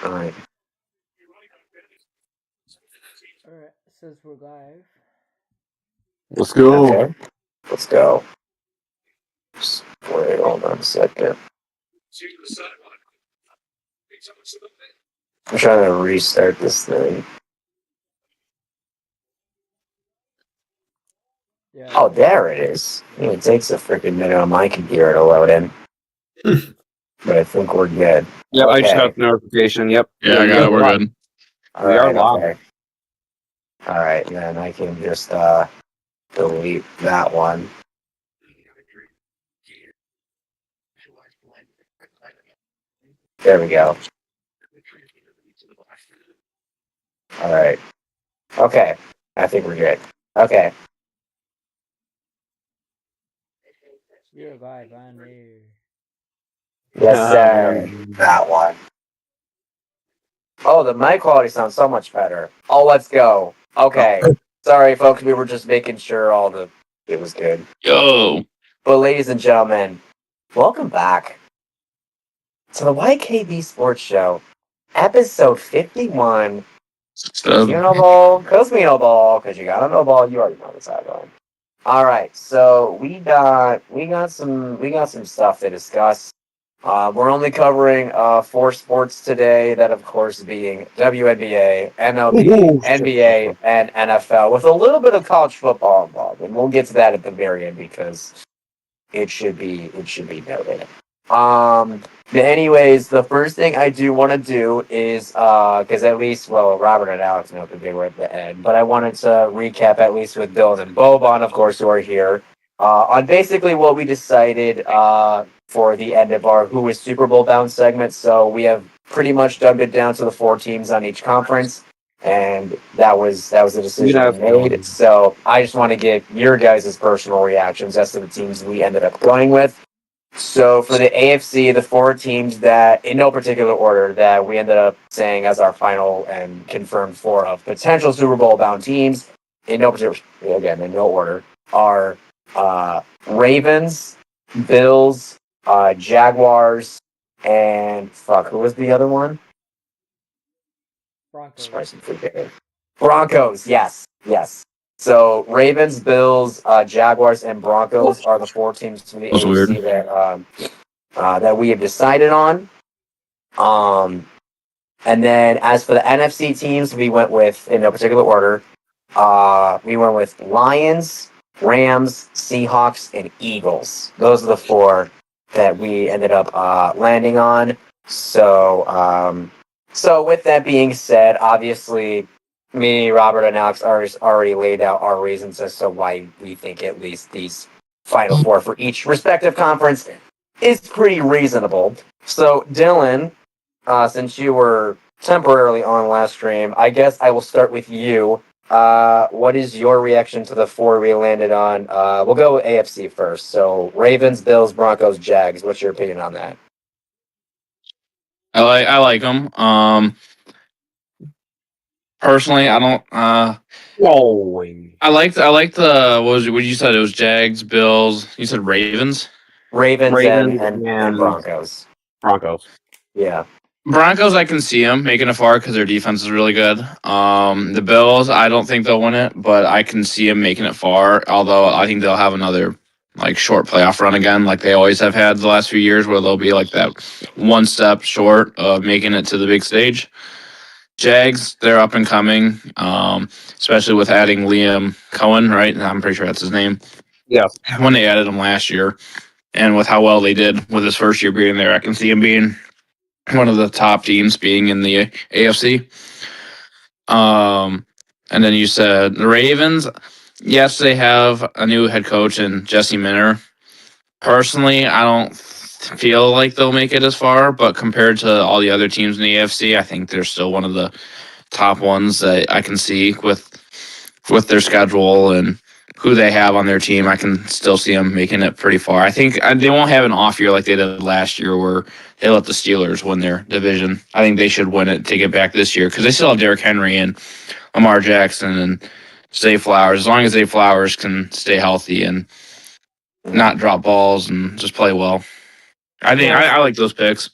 All right. Alright, says we're live. Let's go. Okay. Let's go. Just wait, hold on a second. I'm trying to restart this thing. Yeah. Oh, there it is. It takes a freaking minute on my computer to load in. But I think we're good. Yep, I just Okay. got the notification. Yep. Yeah, I got it. We're good. All We are right, live. okay. All right, then I can just delete that one. There we go. All right. Okay. I think we're good. Okay. You're live on air. Yes, sir. That one. Oh, the mic quality sounds so much better. Oh, let's go. Okay. Sorry, folks. We were just making sure it was good. Yo. But ladies and gentlemen, welcome back to the YKB Sports Show, episode 51. Stub. You know ball, cause we know ball, cause you gotta know ball. You already know the sideline. All right, so we got some stuff to discuss. We're only covering 4 sports today. That, of course, being WNBA, MLB, NBA, and NFL, with a little bit of college football involved, and we'll get to that at the very end because it should be noted. But anyways, the first thing I do want to do is because at least, well, Robert and Alex know that they were at the end, but I wanted to recap at least with Bill and Boban, of course, who are here, on basically what we decided for the end of our Who is Super Bowl bound segment. So we have pretty much dumbed it down to the 4 teams on each conference, and that was the decision we made. So I just want to get your guys' personal reactions as to the teams we ended up going with. So for the AFC, the 4 teams that, in no particular order, that we ended up saying as our final and confirmed 4 of potential Super Bowl bound teams, in no particular, again, in no order, are Ravens, Bills, Jaguars, and who was the other one? Broncos. Broncos, yes. So Ravens, Bills, Jaguars, and Broncos are the 4 teams from the That's AFC weird. that we have decided on. And then as for the NFC teams, we went with, in no particular order, we went with Lions, Rams, Seahawks, and Eagles. Those are the 4 that we ended up landing on. So with that being said, obviously, me, Robert, and Alex already laid out our reasons as to why we think at least these final 4 for each respective conference is pretty reasonable. So, Dylan, since you were temporarily on last stream, I guess I will start with you. What is your reaction to the 4 we landed on? We'll go with AFC first. So, Ravens, Bills, Broncos, Jags. What's your opinion on that? I like them. Personally, I don't. I liked the what you said? It was Jags, Bills. You said Ravens. Ravens and and Broncos. Broncos. Yeah. Broncos, I can see them making it far because their defense is really good. The Bills, I don't think they'll win it, but I can see them making it far. Although I think they'll have another like short playoff run again, like they always have had the last few years, where they'll be like that one step short of making it to the big stage. Jags, they're up and coming, especially with adding Liam Cohen, right? I'm pretty sure that's his name. Yeah. When they added him last year, and with how well they did with his first year being there, I can see him being one of the top teams being in the AFC. And then you said the Ravens. Yes, they have a new head coach in Jesse Minter. Personally, I don't feel like they'll make it as far, but compared to all the other teams in the AFC, I think they're still one of the top ones that I can see with their schedule and who they have on their team. I can still see them making it pretty far. I think they won't have an off year like they did last year where they let the Steelers win their division. I think they should win it to get back this year because they still have Derrick Henry and Lamar Jackson and Zay Flowers. As long as Zay Flowers can stay healthy and not drop balls and just play well. I think I like those picks.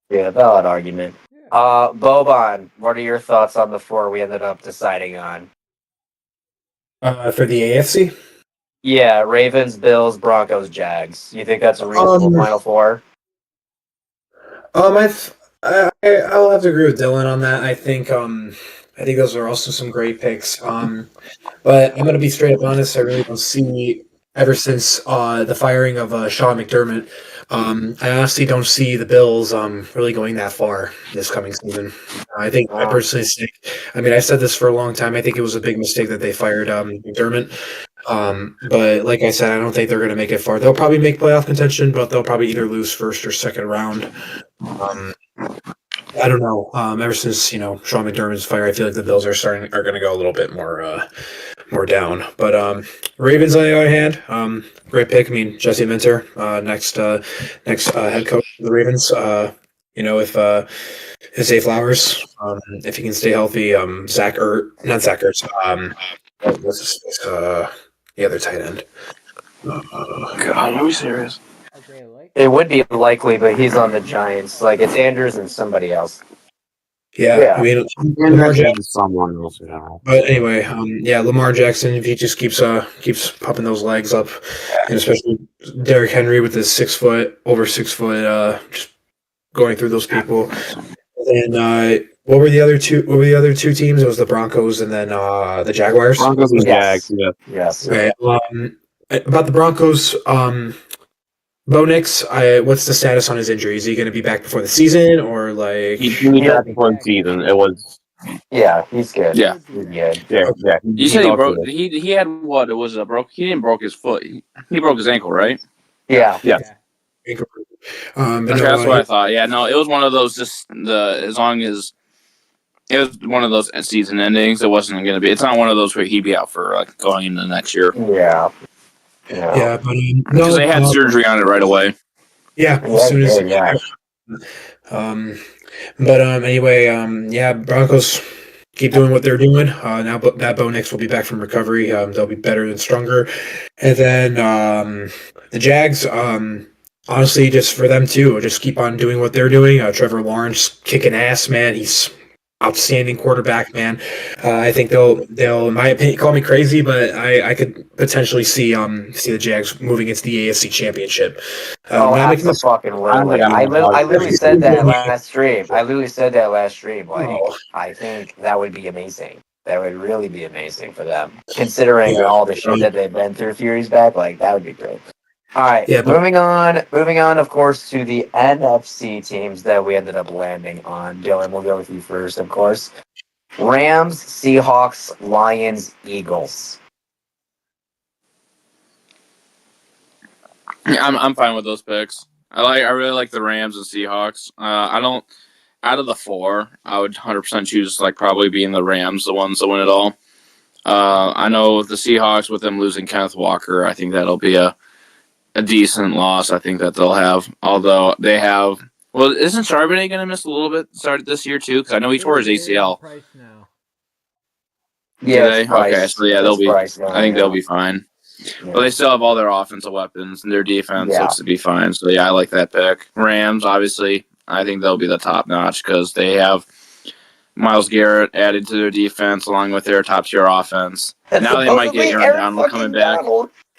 Yeah, valid argument. Yeah. Boban, what are your thoughts on the 4 we ended up deciding on? For the AFC? Yeah, Ravens, Bills, Broncos, Jags. You think that's a reasonable Final 4? I'll have to agree with Dylan on that. I think those are also some great picks. But I'm gonna be straight up honest. I really don't see ever since the firing of Sean McDermott. I honestly don't see the Bills really going that far this coming season. I personally think. I mean, I've said this for a long time. I think it was a big mistake that they fired McDermott. But like I said, I don't think they're going to make it far. They'll probably make playoff contention, but they'll probably either lose first or second round. I don't know. Ever since Sean McDermott's fire, I feel like the Bills are going to go a little bit more down. But Ravens, on the other hand, great pick. I mean, Jesse Minter, next head coach of the Ravens. If Zay Flowers, if he can stay healthy, not Zach Ertz. What's his the other tight end? God, are we serious? Okay, like It would be likely, but he's on the Giants. Like, it's Andrews and somebody else. Yeah. I mean, Lamar Jackson. Someone else, you know. But anyway, Lamar Jackson, if he just keeps popping those legs up, and especially Derrick Henry with his over 6 foot, just going through those people. And what were the other two? What were the other two teams? It was the Broncos and then the Jaguars. Broncos and Jags. Yeah. Yes. Okay. About the Broncos, Bo Nix, what's the status on his injury? Is he going to be back before the season, or like He was back before the season. It was. Yeah, he's good. Yeah. He's good. Yeah. You said he broke. He had what? It was a broke. He didn't broke his foot. He broke his ankle, right? Yeah. Yeah. That's what I thought. Yeah, no, it was one of those. As long as it was one of those season endings, it wasn't going to be. It's not one of those where he'd be out for going into the next year. Yeah. Yeah, but Because they had surgery on it right away. Yeah, as soon as. Anyway, Broncos keep doing what they're doing. Now that Bo Nix will be back from recovery. They'll be better and stronger. And then the Jags, honestly, just for them too, just keep on doing what they're doing. Trevor Lawrence kicking ass, man. He's outstanding quarterback, man. I think they'll, in my opinion, call me crazy, but I could potentially see the Jags moving into the AFC Championship. Fucking way. I literally said that last stream. Like, I think that would be amazing. That would really be amazing for them, considering all the shit that they've been through a few years back. Like, that would be great. All right, moving on, of course, to the NFC teams that we ended up landing on. Dylan, we'll go with you first, of course. Rams, Seahawks, Lions, Eagles. I'm fine with those picks. I really like the Rams and Seahawks. Out of the 4, I would 100% choose probably being the Rams, the ones that win it all. I know the Seahawks, with them losing Kenneth Walker, I think that'll be a decent loss. I think that they'll have, although they have. Well, isn't Charbonnet going to miss a little bit started this year too? Because I know he tore his ACL. Yeah. Okay. So yeah, they'll be. I think they'll be fine. Yeah. But they still have all their offensive weapons, and their defense looks to be fine. So yeah, I like that pick. Rams, obviously, I think they'll be the top notch because they have Myles Garrett added to their defense along with their top tier offense. Now they might get Aaron Donald coming back.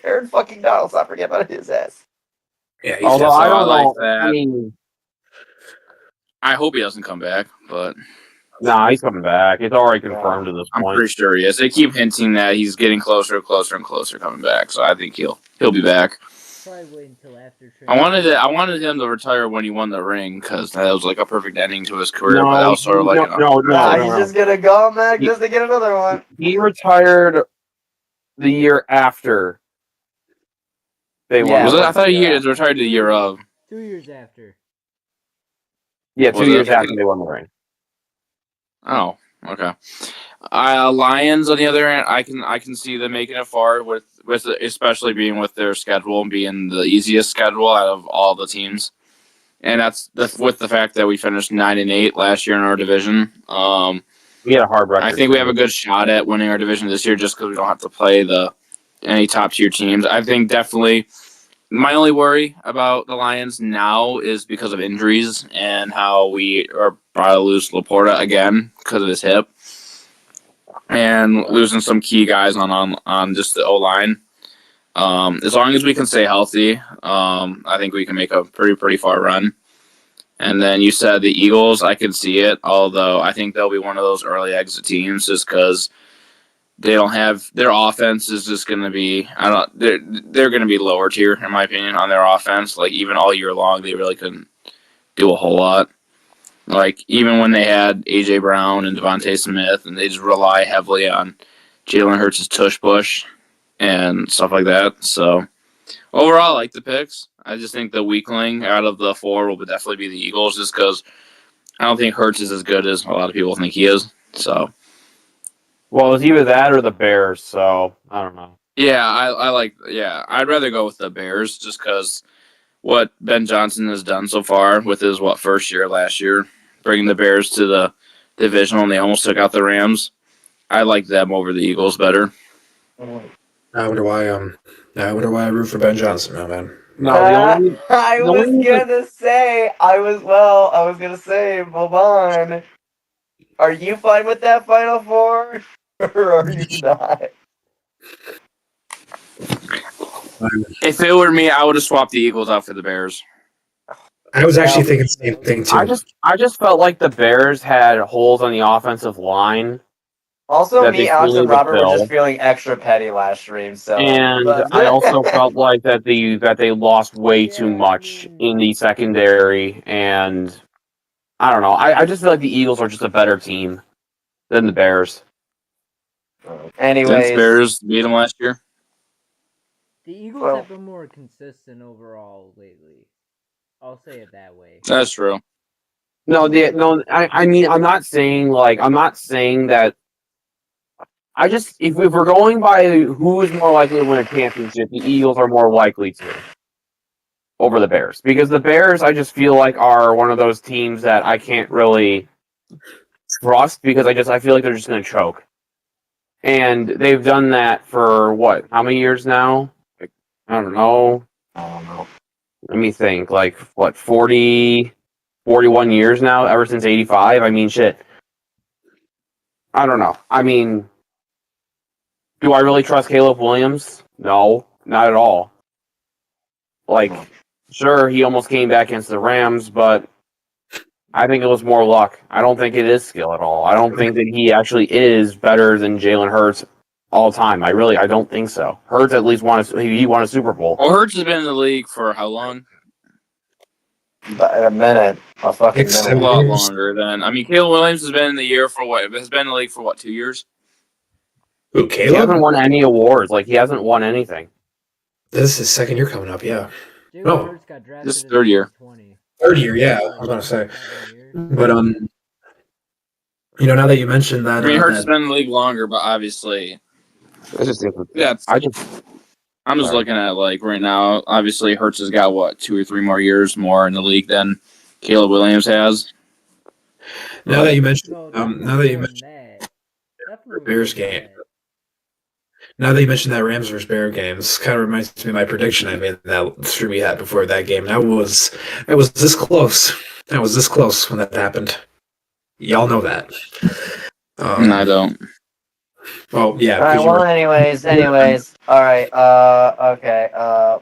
Aaron fucking Donald, I forget about his ass. Yeah, although I don't like know. that. I hope he doesn't come back, but he's coming back. It's already confirmed at this point. I'm pretty sure he is. They keep hinting that he's getting closer and closer coming back. So I think he'll be back. Probably wait until after I wanted him to retire when he won the ring because that was a perfect ending to his career. No, but that was sort of he's just gonna go back just to get another one. He retired the year after they won. Was it? I thought he retired the year of. 2 years after. Yeah, 2 years after they won the ring. Oh, okay. Lions, on the other hand, I can see them making it far with especially being with their schedule and being the easiest schedule out of all the teams, and that's with the fact that we finished 9-8 last year in our division. We had a hard record. I think we have a good shot at winning our division this year just because we don't have to play any top tier teams. I think definitely My only worry about the Lions now is because of injuries and how we are probably lose Laporta again because of his hip and losing some key guys on just the O line. As long as we can stay healthy, I think we can make a pretty far run. And then you said the Eagles, I could see it, although I think they'll be one of those early exit teams just because they don't have their offense is just going to be they're going to be lower tier in my opinion on their offense. Like even all year long, they really couldn't do a whole lot. Like even when they had AJ Brown and Devontae Smith, and they just rely heavily on Jalen Hurts' tush push and stuff like that. So overall, I like the picks. I just think the weakling out of the four will definitely be the Eagles, just because I don't think Hurts is as good as a lot of people think he is. So, Well, it's either that or the Bears, so I don't know. yeah, I like. Yeah, I'd rather go with the Bears just because what Ben Johnson has done so far with his first year last year, bringing the Bears to the divisional, and they almost took out the Rams. I like them over the Eagles better. I wonder why. I wonder why I root for Ben Johnson now, man. No, the only I the was only- gonna say, Boban, are you fine with that Final Four? Or are you not? If it were me, I would have swapped the Eagles out for the Bears. I was actually thinking the same thing too. I just felt like the Bears had holes on the offensive line. Also, That me, they Alex, fully and Robert were fulfill. just feeling extra petty last stream. So, And but- I also felt like that they lost way too Yeah, I much mean- in the secondary, and I don't know. I just feel like the Eagles are just a better team than the Bears. Since anyways, Bears beat them last year. The Eagles Well- have been more consistent overall lately. I'll say it that way. That's true. I mean, I'm not saying that. I just, if we're going by who is more likely to win a championship, the Eagles are more likely to over the Bears, because the Bears, I just feel like, are one of those teams that I can't really trust, because I feel like they're just going to choke, and they've done that for what? How many years now? Like, I don't know. Let me think. Like what? 40, 41 years now, ever since '85. I mean, shit. I don't know. I mean, do I really trust Caleb Williams? No, not at all. Like, sure, he almost came back against the Rams, but I think it was more luck. I don't think it is skill at all. I don't think that he actually is better than Jalen Hurts all time. I don't think so. Hurts at least won a Super Bowl. Well, Hurts has been in the league for how long? a minute, a fucking It's A minute. lot Years. longer than. I mean, Caleb Williams has been in the year for what? Has been in the league for what? 2 years? Who, He hasn't Caleb? won any awards. Like, he hasn't won anything. This is his second year coming up. Yeah, Jalen No. Hurts got drafted This is in third year. 2020. third year. Yeah, I was gonna say. 7 years. But now that you mentioned that, I mean, Hurts has that- been in the league longer, but obviously, I just think I'm just Sorry. looking at like right now. Obviously, Hurts has got what 2 or 3 more years more in the league than Caleb Williams has. now that you mentioned, No, now that you definitely mentioned that. Definitely Bears more than game. that. now that you mentioned that Rams versus Bear games, kind of reminds me of my prediction I made that stream we had before that game. That was this close. That was this close when that happened. Y'all know that. And I don't. Well, yeah. All right. 'cause you Well, were- anyways. All right. Okay.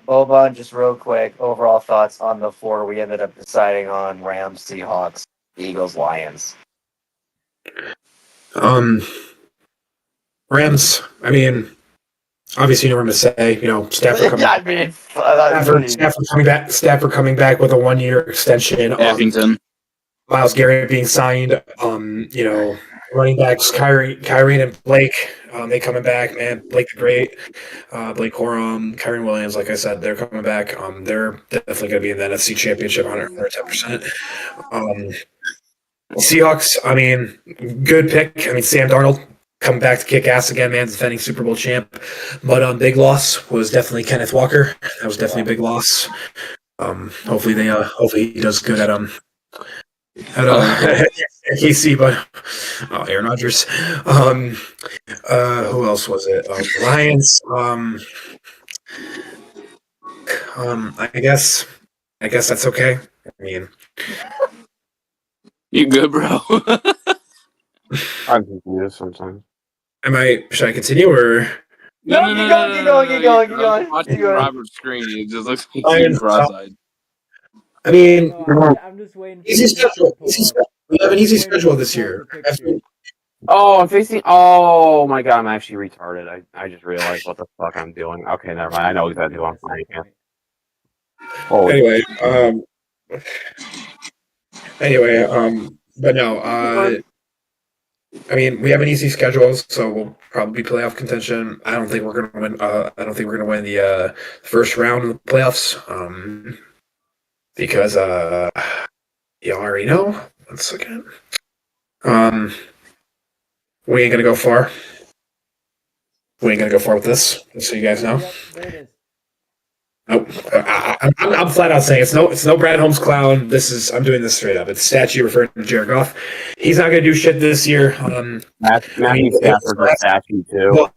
Boban, just real quick. Overall thoughts on the four we ended up deciding on: Rams, Seahawks, Eagles, Lions. Rams. I mean, obviously, you know what I'm gonna say. You know, Stafford coming. I mean, that's pretty- Stafford coming back. Stafford coming back with a 1-year extension. Effington. Miles Garrett being signed. You know, running backs Kyrie and Blake. They coming back, man. Blake the Great, Blake Corum, Kyrie Williams. Like I said, they're coming back. They're definitely going to be in the NFC Championship 110%. Seahawks. I mean, good pick. I mean, Sam Darnold coming back to kick ass again, man. Defending Super Bowl champ. But big loss was definitely Kenneth Walker. That was definitely a big loss. Hopefully he does good at KC, but Aaron Rodgers. Who else was it? Lions. I guess that's okay. I mean, You good, bro? I'm confused sometimes. should I continue or? No, keep going, keep going, keep going, keep going, keep Watching going. Robert's screen, it just looks like I he's mean, cross-eyed. I mean, No, I'm just waiting for easy the picture schedule. to pull up. We have an easy Waiting schedule for this the year. picture. Oh, I'm facing. Oh my god, I'm actually retarded. I just realized what the fuck I'm doing. Okay, never mind. I know exactly what I'm That's the playing. point. Oh, Anyway, but no, I mean, we have an easy schedule, so we'll probably be playoff contention. I don't think we're gonna win. I don't think we're gonna win the first round of the playoffs. Because you already know. One second. We ain't gonna go far. We ain't gonna go far with this. Just so you guys know. Yep, there it is. Nope. I'm flat out saying it's no Brad Holmes clown. I'm doing this straight up. It's statue referring to Jared Goff. He's not going to do shit this year. Matthew Stafford's a statue too.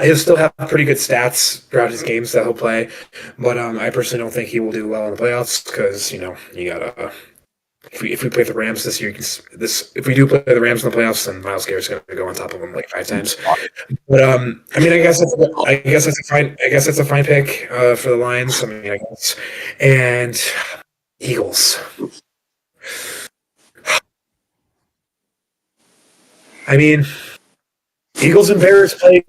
He'll still have pretty good stats throughout his games that he'll play, but I personally don't think he will do well in the playoffs because you gotta. If we play the Rams this year, if we do play the Rams in the playoffs, then Myles Garrett's going to go on top of them like 5 times. But I mean, I guess that's a fine pick for the Lions. I mean, I guess, and Eagles. I mean, Eagles and Bears play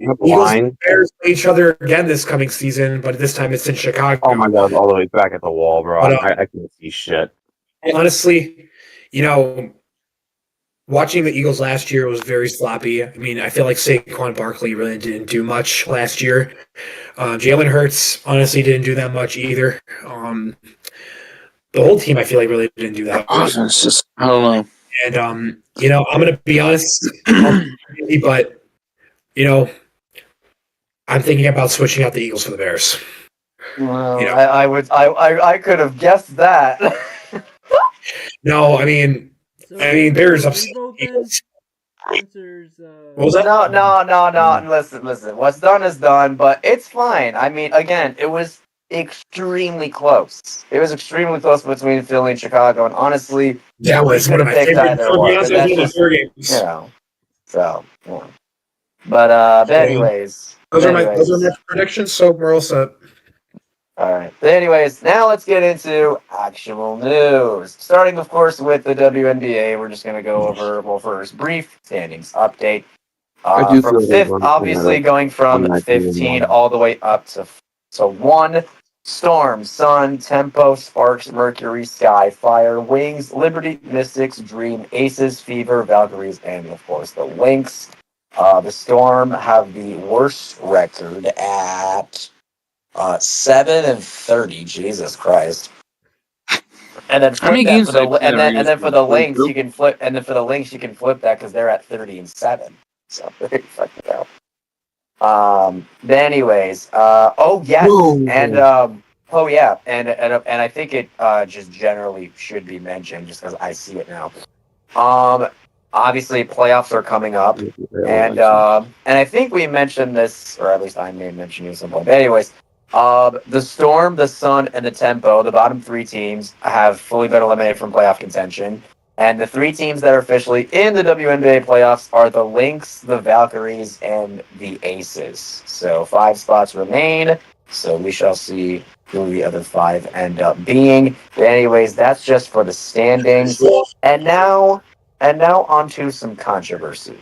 each other again this coming season, but this time it's in Chicago. Oh my god, all the way back at the wall, bro. I can't see shit. Honestly, watching the Eagles last year was very sloppy. I mean, I feel like Saquon Barkley really didn't do much last year. Jalen Hurts honestly didn't do that much either. The whole team, I feel like, really didn't do that much. It's just, I don't know. And I'm going to be honest, but I'm thinking about switching out the Eagles for the Bears. Well, I could have guessed that. No, I mean, Bears upset Eagles. What was that? No. Listen. What's done is done, but it's fine. I mean, again, it was extremely close. It was extremely close between Philly and Chicago, and honestly, that was one of my favorite games. So, yeah. But anyways, those are my predictions. So we're all set. All right. But anyways, now let's get into actual news. Starting, of course, with the WNBA. We're just going to go over, first, brief standings update. From fifth, obviously going from 15 all the way up to 1. Storm, Sun, Tempo, Sparks, Mercury, Sky, Fire, Wings, Liberty, Mystics, Dream, Aces, Fever, Valkyries, and, of course, the Lynx. The Storm have the worst record at 7-30. Jesus Christ! And then How many games? For the Lynx, you can flip. And then for the Lynx, you can flip that because they're at 30-7. So very fucking out. But anyways, oh yes, and I think it just generally should be mentioned just because I see it now. Obviously playoffs are coming up, and I think we mentioned this, or at least I may mention it at some point. But anyways, the Storm, the Sun, and the Tempo, the bottom 3 teams, have fully been eliminated from playoff contention. And the 3 teams that are officially in the WNBA playoffs are the Lynx, the Valkyries, and the Aces. So 5 spots remain. So we shall see who the other 5 end up being. But anyways, that's just for the standings. And now on to some controversy.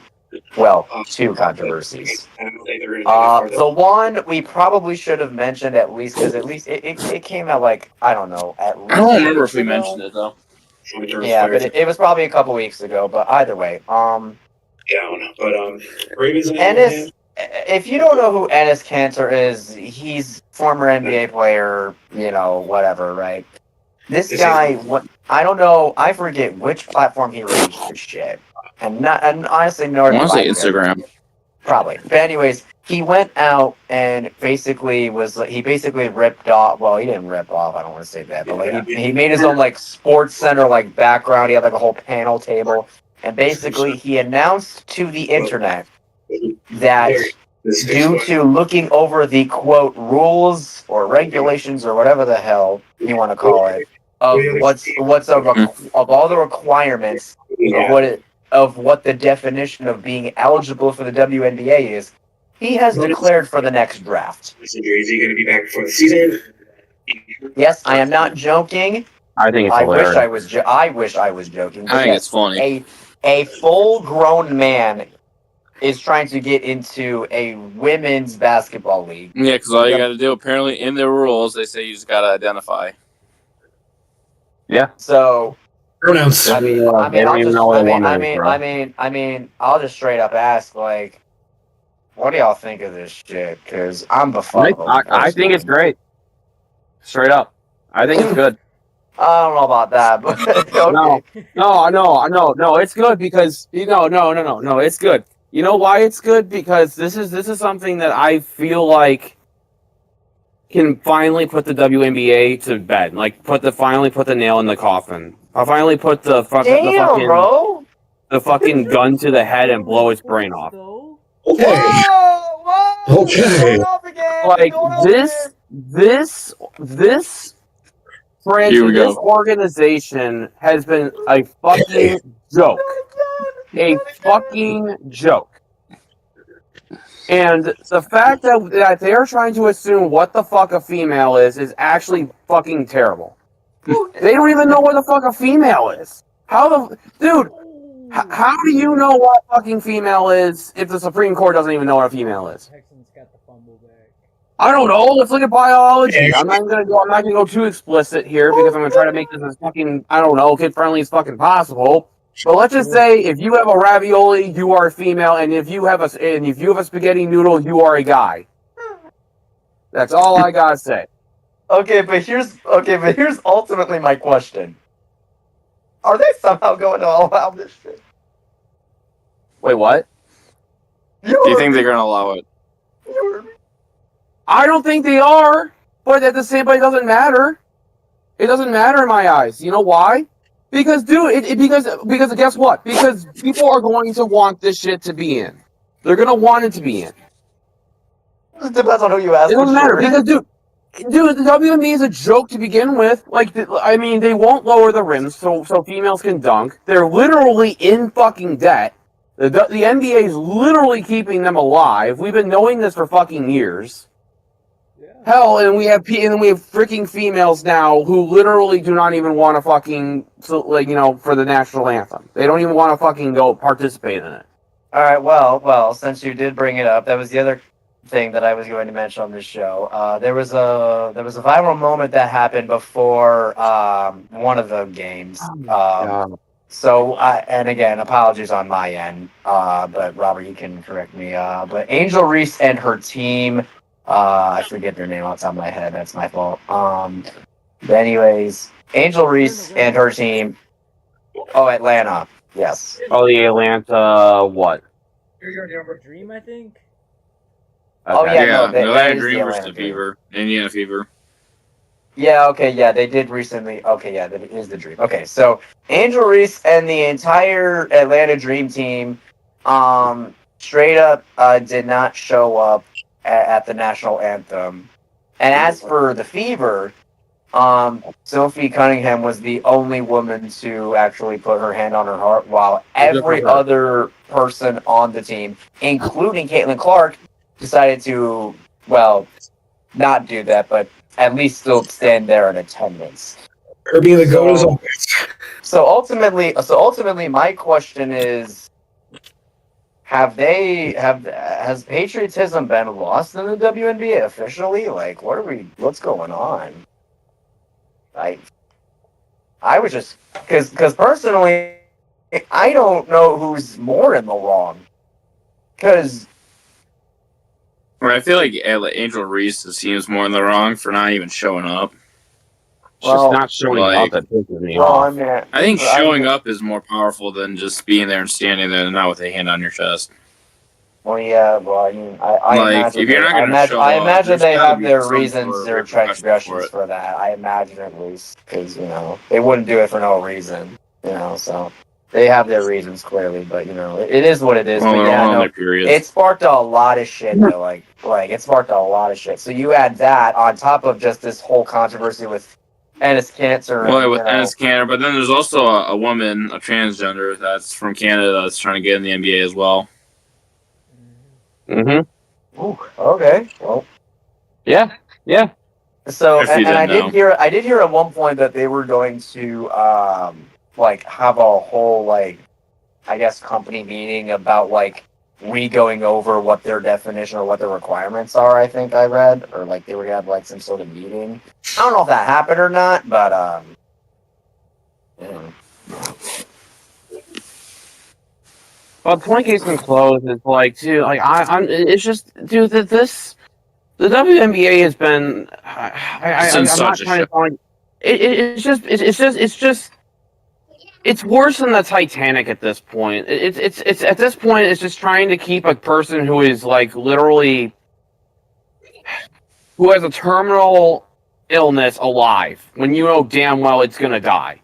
Well, 2 controversies. The one we probably should have mentioned at least, because at least it came out like, I don't know, at least. I don't remember if we mentioned it though. Yeah, but it was probably a couple weeks ago. But either way, Ravens Ennis. If you don't know who Ennis Cantor is, he's former NBA player. Whatever, right? This guy, I don't know. I forget which platform he released this shit, and honestly, I want to say Instagram. Probably. But anyways, he went out and basically ripped off. Well, he didn't rip off. I don't want to say that, but he made his own Sports Center background. He had a whole panel table, and basically he announced to the internet that due to looking over the quote rules or regulations or whatever the hell you want to call it of of all the requirements of what the definition of being eligible for the WNBA is. He has declared for the next draft. Is he going to be back before the season? Yes, I am not joking. I think it's hilarious. I wish I was joking. I think it's funny. A full-grown man is trying to get into a women's basketball league. Yeah, because all you got to do, apparently, in the rules, they say you just got to identify. Yeah. So Pronouns. I mean, I'll just straight up ask, like, what do y'all think of this shit? Because I'm befuddled. I think it's great. Straight up, I think it's good. I don't know about that, but okay. No, it's good because no, it's good. You know why it's good? Because this is something that I feel like can finally put the WNBA to bed. Like finally put the nail in the coffin. I'll finally put the fucking gun to the head and blow its brain off. Okay. Whoa, okay. Like this organization has been a fucking joke. A fucking joke. And the fact that they're trying to assume what the fuck a female is actually fucking terrible. They don't even know what the fuck a female is. How do you know what a fucking female is if the Supreme Court doesn't even know what a female is? I don't know. Let's look at biology. I'm not gonna go too explicit here because I'm gonna try to make this as fucking kid friendly as fucking possible. But let's just say if you have a ravioli, you are a female, and if you have a spaghetti noodle, you are a guy. That's all I gotta say. Okay, but here's ultimately my question. Are they somehow going to allow this shit? Wait, what? Do you think they're gonna allow it? I don't think they are, but it doesn't matter. It doesn't matter in my eyes. You know why? Because, dude, because guess what? Because people are going to want this shit to be in. They're gonna want it to be in. It depends on who you ask. It doesn't matter because, dude, the WNBA is a joke to begin with. Like, they won't lower the rims so females can dunk. They're literally in fucking debt. The NBA is literally keeping them alive. We've been knowing this for fucking years. Hell, and we have freaking females now who literally do not even want to fucking for the national anthem. They don't even want to fucking go participate in it. All right. Well, since you did bring it up, that was the other thing that I was going to mention on this show. There was a viral moment that happened before one of the games. And again, apologies on my end. But Robert, you can correct me. But Angel Reese and her team. I forget their name off the top of my head. That's my fault. But anyways, Angel Reese and her team. Oh, Atlanta. Yes. Oh, the Atlanta what? Dream, I think. Okay. Oh yeah, Atlanta Dream versus the Fever. Indiana Fever. Yeah. Okay. Yeah, they did recently. Okay. Yeah, that is the Dream. Okay, so Angel Reese and the entire Atlanta Dream team, straight up, did not show up at the national anthem. And as for the Fever, Sophie Cunningham was the only woman to actually put her hand on her heart, while every other person on the team, including Caitlin Clark, decided to, not do that, but at least still stand there in attendance. Her being the goat is always. So ultimately, my question is: Has patriotism been lost in the WNBA officially? Like, what's going on? I was just because personally, I don't know who's more in the wrong. Because I feel like Angel Reese seems more in the wrong for not even showing up. Just not showing up that pisses me off. I think showing up is more powerful than just being there and standing there and not with a hand on your chest. Well, yeah. Well, I mean, I imagine they have their reasons, their transgressions for that. I imagine at least because they wouldn't do it for no reason. So They have their reasons clearly, but it is what it is. Well, But they're yeah, all on no, their periods. it sparked a lot of shit though. Like it sparked a lot of shit. So you add that on top of just this whole controversy with Ennis Cancer, Well, and it's Canada, but then there's also a woman, a transgender that's from Canada that's trying to get in the NBA as well. Mm-hmm. Ooh, okay, well, Yeah. so If you and I didn't did hear at one point that they were going to like have a whole like I guess company meeting about like re-going over what their definition or what their requirements are. I think I read, or like they were gonna have like some sort of meeting. I don't know if that happened or not, but yeah. Well, the point case and close is like, dude, like it's just, dude, the WNBA has been, It's in I'm such not a trying to shit. sound like, it's worse than the Titanic at this point. It's at this point, it's just trying to keep a person who is like literally, who has a terminal illness alive when you know damn well it's gonna die.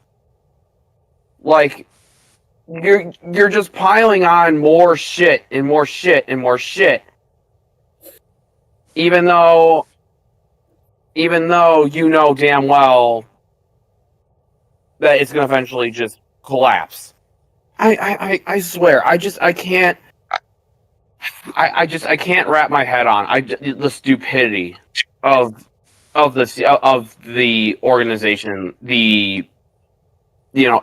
Like, you're just piling on more shit and more shit and more shit. Even though you know damn well that it's gonna eventually just collapse. I swear, I can't wrap my head on the stupidity of the organization,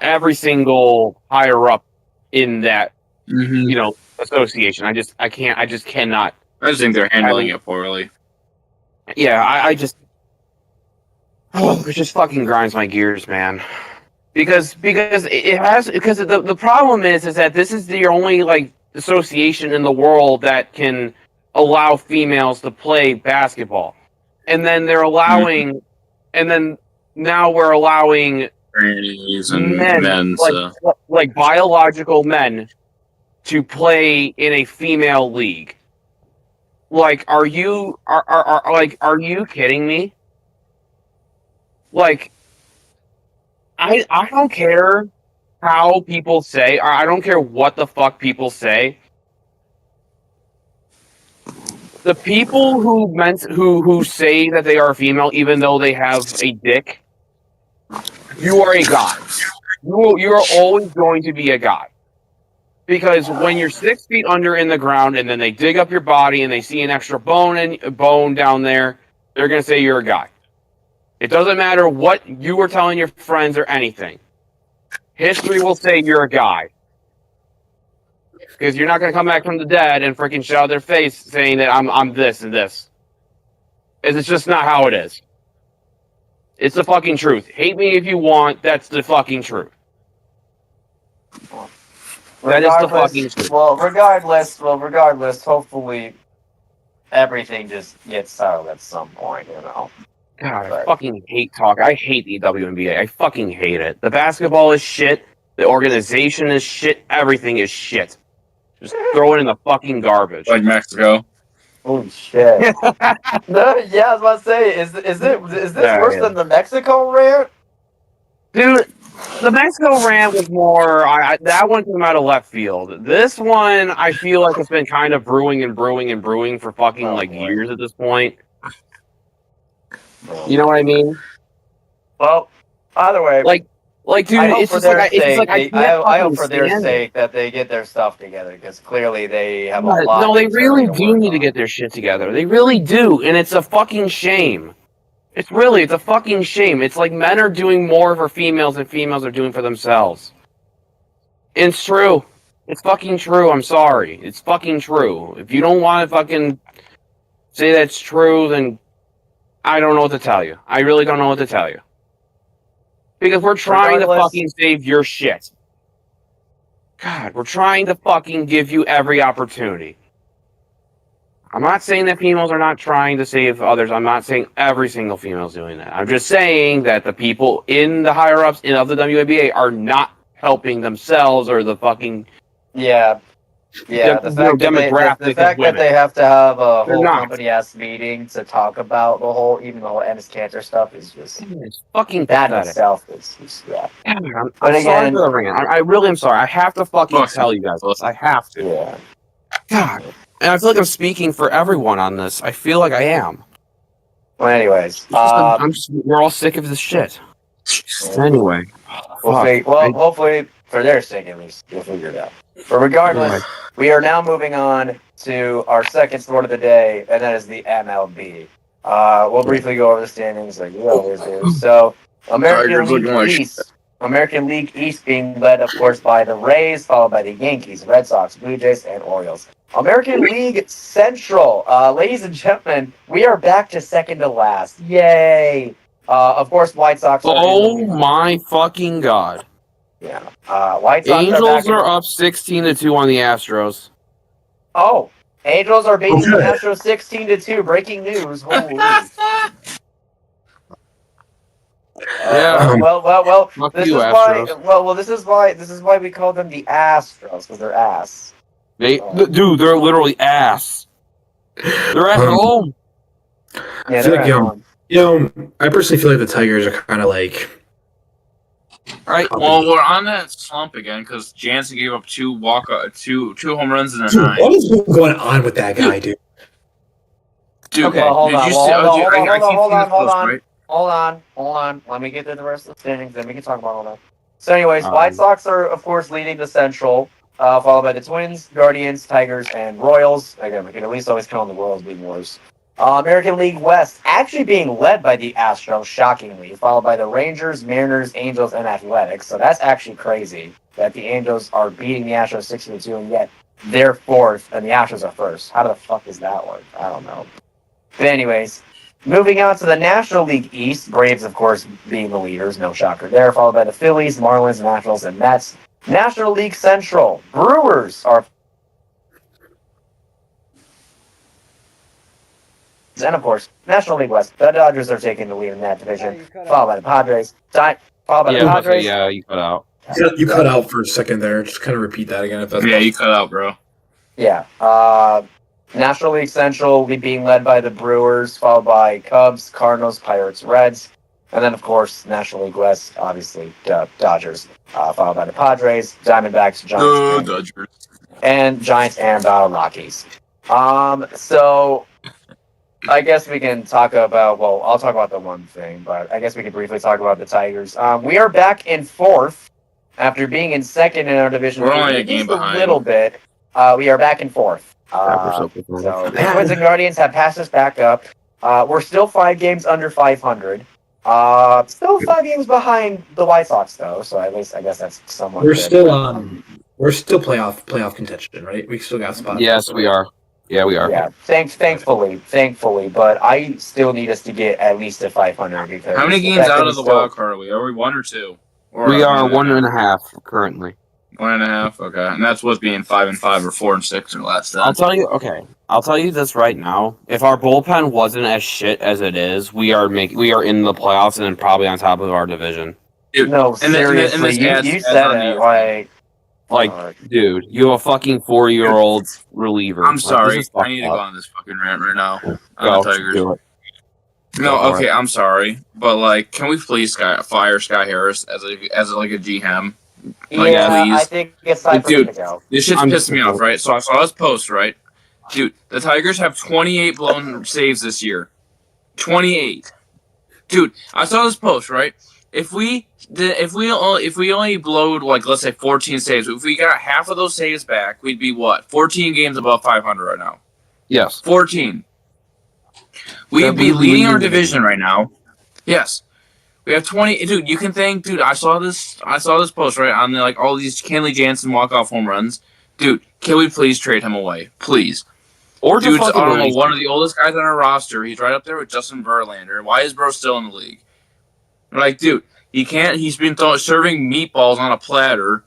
every single higher up in that Mm-hmm. association. I just cannot. I just think they're handling it poorly. Yeah, I just it just fucking grinds my gears, man. Because the problem is that this is the only like association in the world that can allow females to play basketball, and then they're allowing, and then now we're allowing Trannies and men, men. like biological men, to play in a female league. Like, are you kidding me? Like, I don't care how people say, or I don't care what the fuck people say. The people who say that they are female, even though they have a dick, you are a guy. You are always going to be a guy. Because when you're 6 feet under in the ground, and then they dig up your body and they see an extra bone down there, they're gonna say you're a guy. It doesn't matter what you were telling your friends or anything. History will say you're a guy. Because you're not going to come back from the dead and freaking shout their face saying that I'm this and this. It's just not how it is. It's the fucking truth. Hate me if you want, that's the fucking truth. That is the fucking truth. Well, regardless, hopefully everything just gets settled at some point, God, I fucking hate talk. I hate the WNBA. I fucking hate it. The basketball is shit. The organization is shit. Everything is shit. Just throw it in the fucking garbage. Like Mexico. Holy shit. Yeah, I was about to say, is this worse than the Mexico rant? Dude, the Mexico rant was more, that one came out of left field. This one, I feel like it's been kind of brewing for fucking years at this point. You know what I mean? Well, either way, dude, I hope for their sake that they get their stuff together, because clearly they have a lot. No, they really do need to get their shit together. They really do, and it's a fucking shame. It's a fucking shame. It's like men are doing more for females than females are doing for themselves. And it's true. It's fucking true. I'm sorry. It's fucking true. If you don't want to fucking say that's true, then I don't know what to tell you. I really don't know what to tell you. Because we're trying to fucking save your shit. God, we're trying to fucking give you every opportunity. I'm not saying that females are not trying to save others. I'm not saying every single female is doing that. I'm just saying that the people in the higher-ups of the WNBA are not helping themselves or the fucking... Yeah. Yeah, the fact that demographic the of fact that women. they have to have a They're whole not. company-ass meeting to talk about the whole, even the whole Ennis Cantor stuff is just, It's fucking that in pathetic. itself is yeah. I'm But sorry again- for the ringing. I really am sorry. I have to fucking Look. tell you guys this. I have to. Yeah. God. And I feel like I'm speaking for everyone on this. I feel like I am. Well, anyways, We're all sick of this shit. Anyway. Fuck. hopefully, for their sake at least, we'll figure it out. But regardless, we are now moving on to our second sport of the day, and that is the MLB. We'll briefly go over the standings like we always do. So, American League East being led, of course, by the Rays, followed by the Yankees, Red Sox, Blue Jays, and Orioles. American League Central, ladies and gentlemen, we are back to second to last. Yay! Of course, White Sox. Oh my fucking god. Yeah. White Sox Angels are up 16-2 on the Astros. Oh, Angels are beating the Astros 16-2. Breaking news. Holy. Yeah. Well. Fuck This you, is Astros. why. This is why we call them the Astros, because they're ass. Dude, they're literally ass. They're at home. Yeah, I feel they're like, at home. I personally feel like the Tigers are kind of like. Right. Well, we're on that slump again because Jansen gave up two home runs in a Dude, nine. what is going on with that guy, dude? Dude, Okay. Well, hold did on. you Well, see- hold oh, dude, on. I keep seeing this post, right? Hold on. Let me get to the rest of the standings, then we can talk about all that. So, anyways, White Sox are, of course, leading the Central, followed by the Twins, Guardians, Tigers, and Royals. Again, we can at least always count on the Royals being worse. American League West actually being led by the Astros, shockingly, followed by the Rangers, Mariners, Angels, and Athletics. So that's actually crazy that the Angels are beating the Astros 6-2, and yet they're fourth and the Astros are first. How the fuck does that work? I don't know. But anyways, moving on to the National League East, Braves, of course, being the leaders, no shocker there, followed by the Phillies, Marlins, Nationals, and Mets. National League Central, Brewers are. And of course, National League West, the Dodgers are taking the lead in that division, followed by the Padres. Followed by the Padres. Yeah, you cut out. You cut out for a second there. Just kind of repeat that again if that's Yeah, you cut out, bro. Yeah. National League Central being led by the Brewers, followed by Cubs, Cardinals, Pirates, Reds. And then, of course, National League West, obviously, Dodgers, followed by the Padres, Diamondbacks, Giants, Dodgers. and Giants and Rockies. So I guess we can talk about, well, I'll talk about the one thing, but I guess we can briefly talk about the Tigers. We are back in fourth after being in second in our division. We're only a Just game behind. A little bit. We are back in fourth. So the Twins and Guardians have passed us back up. We're still 5 games under 500. Still 5 games behind the White Sox, though. So at least I guess that's somewhat. We're good. still playoff contention, right? We still got spots. Yes, we are. Yeah, we are. Yeah, thankfully, but I still need us to get at least to 500 because How many games out of the wild card are we? Are we 1 or 2? Or We are 1.5 currently. 1.5. Okay, and that's with being 5-5 or 4-6 or less. Then I'll tell you this right now. If our bullpen wasn't as shit as it is, we are in the playoffs and then probably on top of our division. dude, No, seriously, you said it Dude, you have a fucking 4-year-old reliever. I'm sorry. This is I need to fucked go up. on this fucking rant right now. Go, On the Tigers. do it. No, Go for okay, it. I'm sorry, but like, can we please fire Sky Harris as like a GM? Like, yeah, please. I think it's time for him to go. This shit's I'm pissing me off, right? So I saw this post, right? Dude, the Tigers have 28 blown saves this year. 28. Dude, I saw this post, right? If we only blowed, like, let's say 14 saves, if we got half of those saves back, we'd be what? 14 games above 500 right now. Yes. 14. We'd be leading our division right now. Yes. We have 20. Dude, you can thank. Dude, I saw this post right on like all these Kenley Jansen walk-off home runs. Dude, can we please trade him away, please? Or just Dude's fucking release one him. of the oldest guys on our roster. He's right up there with Justin Verlander. Why is bro still in the league? Like, dude, he can't. He's been serving meatballs on a platter.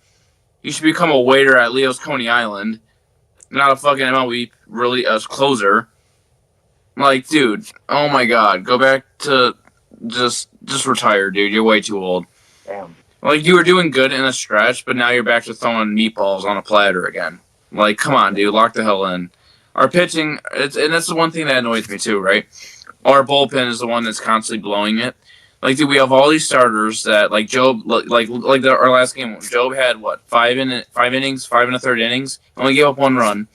He should become a waiter at Leo's Coney Island, not a fucking MLB really as closer. Like, dude, oh my god, go back to just retire, dude. You're way too old. Damn. Like, you were doing good in a stretch, but now you're back to throwing meatballs on a platter again. Like, come on, dude, lock the hell in. Our pitching, and that's the one thing that annoys me too, right? Our bullpen is the one that's constantly blowing it. Like, dude, we have all these starters that, like Job, our last game, Job had what 5 innings, 5 1/3 innings, only gave up 1 run.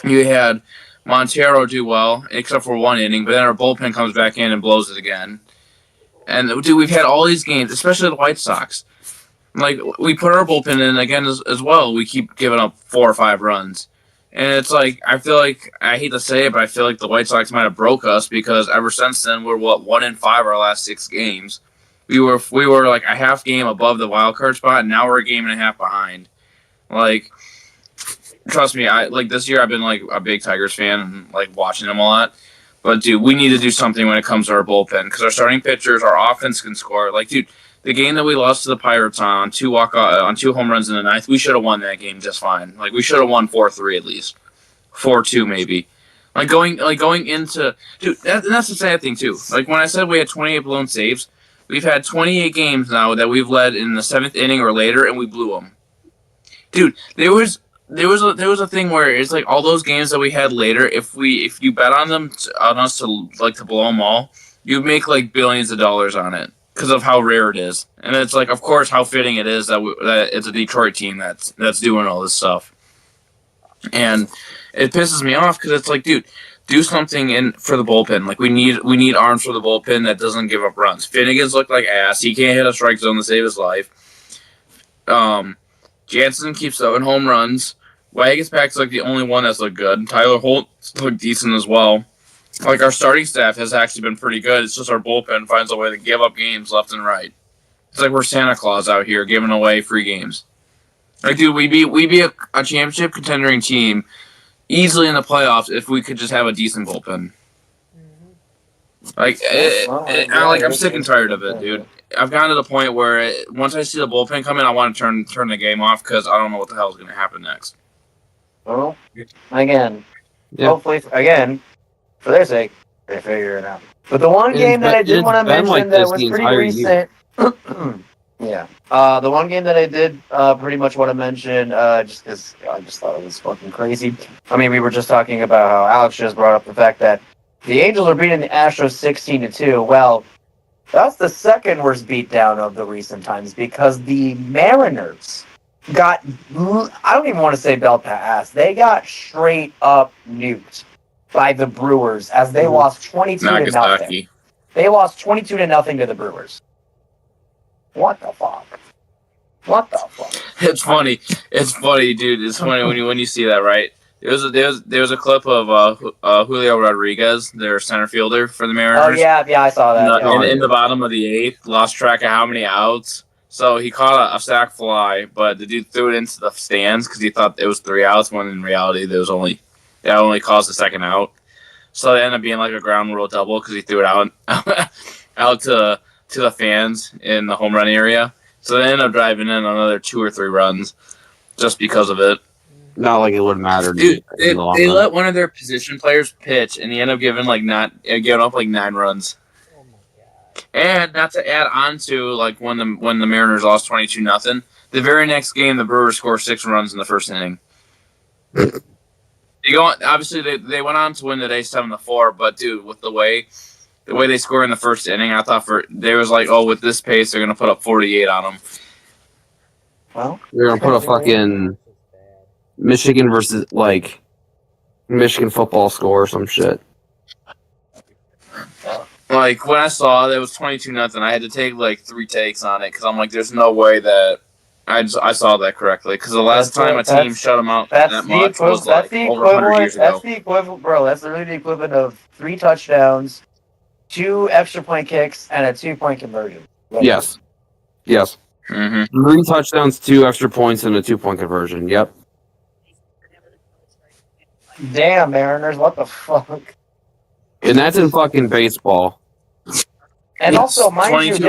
You had Montero do well, except for 1 inning, but then our bullpen comes back in and blows it again. And dude, we've had all these games, especially the White Sox. Like, we put our bullpen in again as well. We keep giving up 4 or 5 runs. And it's like, I feel like, I hate to say it, but I feel like the White Sox might have broke us because ever since then, we're 1-5 our last 6 games. We were like a half game above the wild card spot, and now we're a game and a half behind. Like, trust me, this year I've been like a big Tigers fan and like watching them a lot. But dude, we need to do something when it comes to our bullpen because our starting pitchers, our offense can score. Like, dude, the game that we lost to the Pirates on 2 home runs in the 9th, we should have won that game just fine. Like, we should have won 4-3 at least, 4-2 maybe. Going into, dude, that's the sad thing too. Like, when I said we had 28 blown saves, we've had 28 games now that we've led in the 7th inning or later, and we blew them. Dude, there was a thing where it's like all those games that we had later. If you bet on us to blow them all, you'd make like billions of dollars on it because of how rare it is. And it's like, of course, how fitting it is that it's a Detroit team that's doing all this stuff. And it pisses me off because it's like, dude, do something for the bullpen. Like, we need arms for the bullpen that doesn't give up runs. Finnegan's looked like ass. He can't hit a strike zone to save his life. Jansen keeps throwing home runs. Wagasback's like the only one that's looked good. Tyler Holt's looked decent as well. Like, our starting staff has actually been pretty good. It's just our bullpen finds a way to give up games left and right. It's like we're Santa Claus out here giving away free games. Like, dude, we'd be a championship contending team easily in the playoffs if we could just have a decent bullpen. Like, I'm sick and tired of it, dude. I've gotten to the point where once I see the bullpen come in, I want to turn the game off because I don't know what the hell is going to happen next. Well, again, hopefully, again, for their sake, they figure it out. But the one game that I did want to mention that was pretty recent, yeah, the one game that I did pretty much want to mention, just because I just thought it was fucking crazy. I mean, we were just talking about how Alex just brought up the fact that the Angels are beating the Astros 16-2. Well, that's the second worst beatdown of the recent times because the Mariners got, I don't even want to say belt to ass, they got straight up nuked by the Brewers as they lost 22-0. They lost 22-0 to the Brewers. What the fuck? It's funny, dude. It's funny when you see that, right? There was a clip of Julio Rodriguez, their center fielder for the Mariners. Oh yeah, I saw that. In the bottom of the 8th, lost track of how many outs. So he caught a sac fly, but the dude threw it into the stands because he thought it was 3 outs, when in reality it only caused a second out. So it ended up being like a ground rule double because he threw it out to the fans in the home run area. So they ended up driving in another 2 or 3 runs just because of it. Not like it would matter. Dude, they let one of their position players pitch, and he ended up giving up 9 runs. And not to add on to like when the Mariners lost 22-0, the very next game the Brewers scored 6 runs in the first inning. Obviously they went on to win today 7-4, but dude, with the way they scored in the first inning, I thought they was like, oh, with this pace they're gonna put up 48 on them. Well, they're gonna put a fucking Michigan versus like Michigan football score or some shit. Like, when I saw that it was 22-0, I had to take like 3 takes on it because I'm like, there's no way that I saw that correctly. Because the last time a team shut them out that much was like over 100 years ago. That's the equivalent, bro. That's literally the equivalent of 3 touchdowns, 2 extra point kicks, and a 2-point conversion. Right? Yes. Mm-hmm. 3 touchdowns, 2 extra points, and a 2-point conversion. Yep. Damn, Mariners, what the fuck? And that's in fucking baseball. And also, mind you, the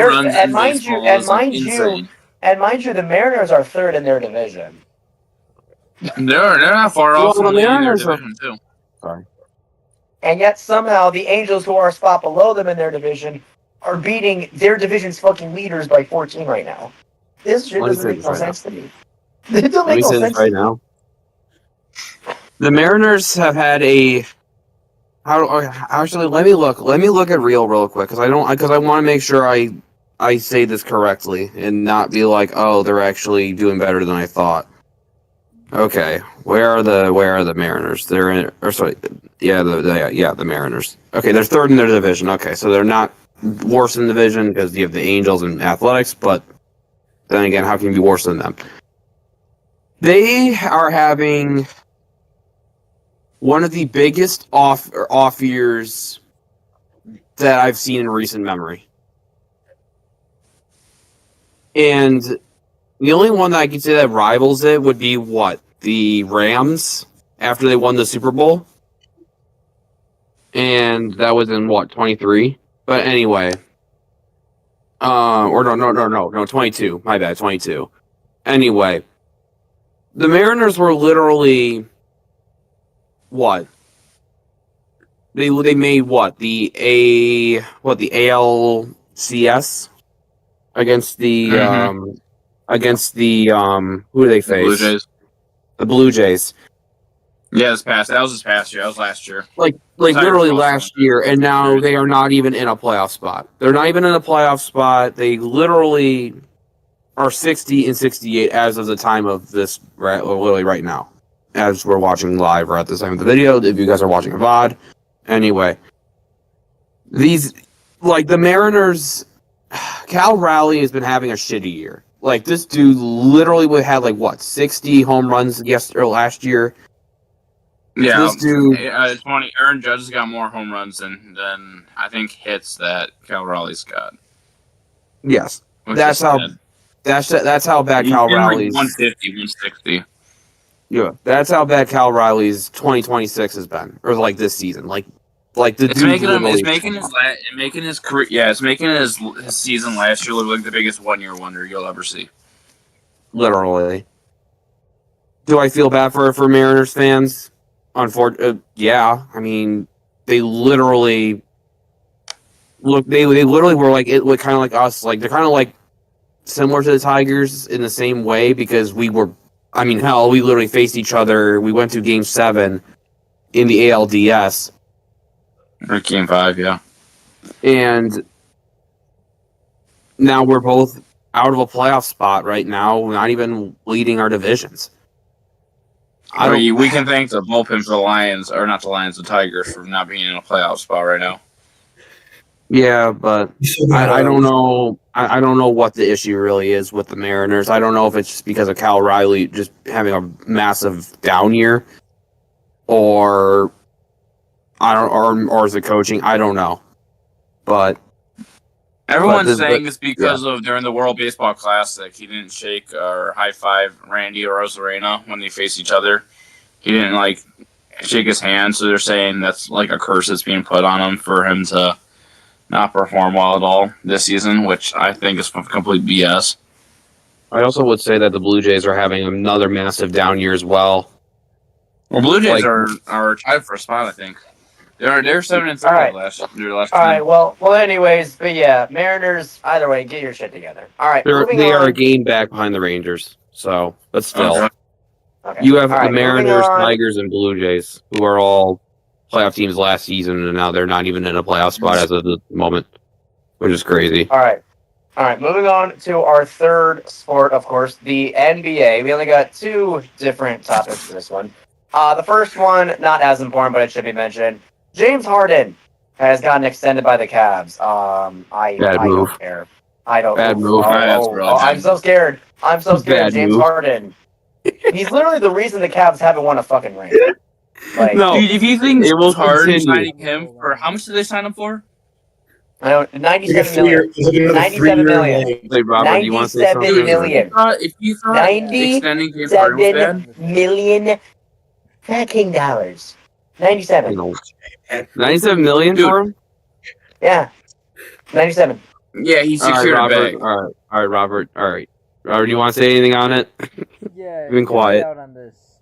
Mariners are 3rd in their division. They're not far off from their division too. Sorry. And yet somehow the Angels, who are a spot below them in their division, are beating their division's fucking leaders by 14 right now. This shit doesn't make no sense to me. It doesn't make no sense right now. The Mariners have had a. Actually, let me look. Let me look at real quick because I want to make sure I say this correctly and not be like, oh, they're actually doing better than I thought. Okay, where are the Mariners? They're in, or sorry, the Mariners. Okay, they're third in their division. Okay, so they're not worse in the division because you have the Angels and Athletics, but then again, how can you be worse than them? They are having one of the biggest off years that I've seen in recent memory. And the only one that I can say that rivals it would be what? The Rams after they won the Super Bowl. And that was in what, 23? But anyway. Or no, 22. My bad, 22. Anyway. The Mariners were literally what? They made what? The ALCS against the who do they face? Blue Jays. The Blue Jays. Yeah, that was this past year. That was last year. Like literally last year, and now they are not even in a playoff spot. They're not even in a playoff spot. They literally are 60 and 68 as of the time of this, literally right now, as we're watching live or at the time of the video. If you guys are watching a VOD, anyway, the Mariners, Cal Raleigh has been having a shitty year. Like, this dude literally had 60 home runs last year. Yeah, this dude. It's funny. Aaron Judge has got more home runs than I think hits that Cal Raleigh's got. Yes, that's how bad Cal Raleigh's 150, 160. Yeah, that's how bad Cal Riley's 2026 has been, or this season. It's making his season last year look like the biggest 1 year wonder you'll ever see. Literally. Do I feel bad for Mariners fans? Yeah. I mean, they literally they literally were kind of like us. They're kind of similar to the Tigers in the same way because we literally faced each other. We went to Game 7 in the ALDS. Or Game 5, yeah. And now we're both out of a playoff spot right now, not even leading our divisions. We can thank the bullpen for the Lions, or not the Lions, the Tigers, for not being in a playoff spot right now. Yeah, but I don't know. I don't know what the issue really is with the Mariners. I don't know if it's just because of Cal Riley just having a massive down year, or is it coaching? I don't know. But everyone's saying it's because of during the World Baseball Classic, he didn't shake or high five Randy or Rosarena when they faced each other. He didn't shake his hand, so they're saying that's a curse that's being put on him for him to not perform well at all this season, which I think is complete BS. I also would say that the Blue Jays are having another massive down year as well. Well, Blue Jays are tied for a spot, I think. They're 7-3 right. last All time. right. Well. Anyways, but yeah, Mariners. Either way, get your shit together. All right. They are a game back behind the Rangers. So, but still, okay. You have the Mariners, Tigers, and Blue Jays, who are all playoff teams last season, and now they're not even in a playoff spot as of the moment, which is crazy. All right. Moving on to our third sport, of course, the NBA. We only got two different topics for this one. The first one, not as important, but it should be mentioned. James Harden has gotten extended by the Cavs. I don't care. I don't. Bad move. I'm so scared. James Harden. He's literally the reason the Cavs haven't won a fucking ring. No, dude, if you think it will Harden signing him for how much did they sign him for? I don't. 97 million. 97 million. Hey, Robert, do you want to say something? 97 million. If you thought extending James Harden was bad, 97 million fucking dollars. 97. 97 million for him? Yeah. 97. Yeah, he secured a bag. All right, Robert. All right. Robert, do you want to say anything on it? Yeah. Been quiet. Out on this.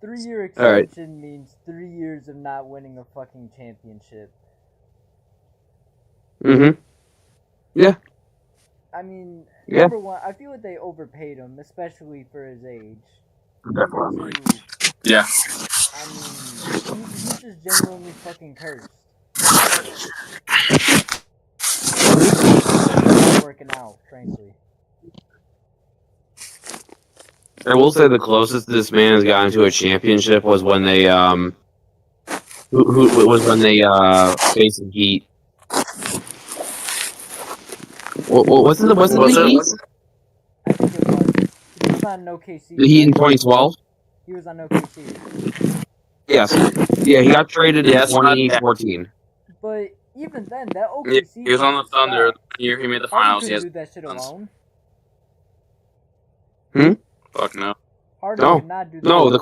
3-year extension means 3 years of not winning a fucking championship. Mm-hmm. Yeah. I mean, Yeah. number one, I feel like they overpaid him, especially for his age. Yeah. genuinely fucking cursed. Not working out, frankly. I will say the closest this man has gotten to a championship was when they faced the Heat. What's the Heat? I think it was. He was on OKC. The Heat in right? 2012. He was on OKC. Yes. Yeah, he got traded in Yes, 2014. But even then, that Yeah, OKC he was on the team Thunder sucked. the year he made the Harden finals. couldn't Yes. do that shit alone. Fuck no. Harden No. could not do that. No, alone.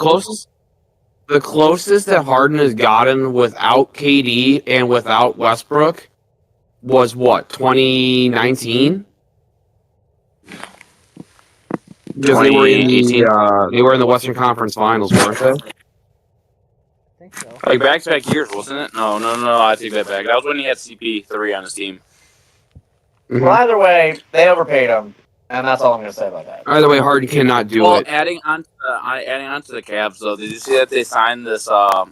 the closest that Harden has gotten without KD and without Westbrook was what, 2019? Because they were in the Western Conference Finals, weren't they? I think so. Like back-to-back years, wasn't it? No. I take that back. That was when he had CP3 on his team. Mhm. Well, either way, they overpaid him, and that's all I'm going to say about that. Either way, Harden cannot do it. Adding on to the Cavs though, did you see that they signed this?